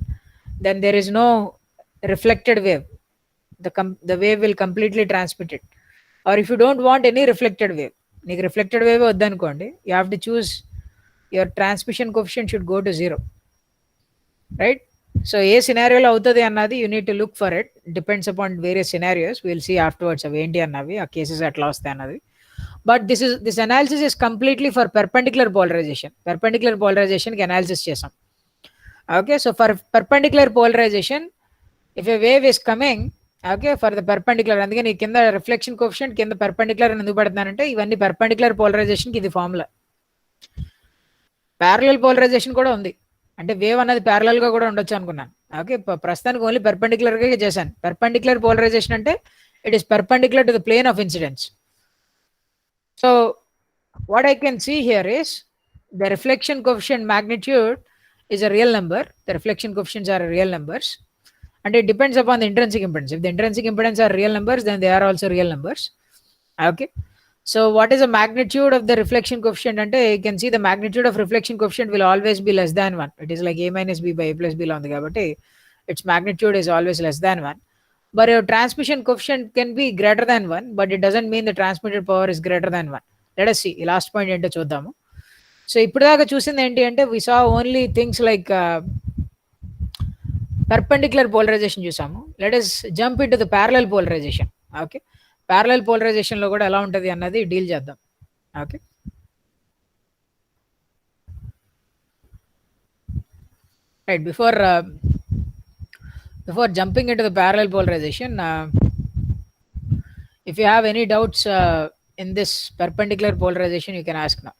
then there is no reflected wave, the wave will completely transmit it. Or if you don't want any reflected wave, నీకు reflected wave వద్దనుకోండి, you have to choose your transmission coefficient should go to 0, right? So ఏ సినారియోలో అవుతుంది అన్నది you need to look for it, depends upon various scenarios, will see afterwards అవి ఏంటి అన్నవి, ఆ కేసెస్ ఎట్లా వస్తాయి అన్నది. But this analysis is completely for perpendicular polarization. Perpendicular పోలరైజేషన్కి అనాలిసిస్ చేసాం. Okay, so for perpendicular polarization, if a wave is coming, okay, for the perpendicular, అందుకే నీ కింద రిఫ్లెక్షన్ కోఎఫిషియంట్ కింద పెర్పెండిక్యులర్ అని ఎందుకు పెడుతున్నానంటే, ఇవన్నీ పెర్పెండిక్యులర్ పోలరైజేషన్కి ఇది ఫార్ములా. ప్యారలల్ పోలరైజేషన్ కూడా ఉంది, అంటే వేవ్ అన్నది ప్యారలల్ గా కూడా ఉండొచ్చు అనుకున్నాను. ఓకే, ప్రస్తుతానికి ఓన్లీ పెర్పెండిక్యులర్ గా చేశాను. పెర్పెండిక్యులర్ పోలరైజేషన్ అంటే it is perpendicular to the plane of incidence. So what I can see here is the reflection coefficient magnitude is a real number. The reflection coefficients are real numbers, and it depends upon the intrinsic impedance. If the intrinsic impedance are real numbers, then they are also real numbers. Okay, so what is the magnitude of the reflection coefficient? And you can see the magnitude of reflection coefficient will always be less than 1. It is like a minus b by a plus b on the gabate. Its magnitude is always less than 1. But your transmission coefficient can be greater than 1, but it doesn't mean the transmitted power is greater than 1. Let us see. Last point ento చూద్దాము. So ఇప్పటిదాకా చూసింది ఏంటి అంటే, we saw only things like perpendicular polarization చూసాము. Let us jump into the parallel polarization. Okay, parallel polarization లో కూడా ఎలా ఉంటుంది అన్నది డీల్ చేద్దాం. Okay, right, before jumping into the parallel polarization, if you have any doubts in this perpendicular polarization, you can ask now.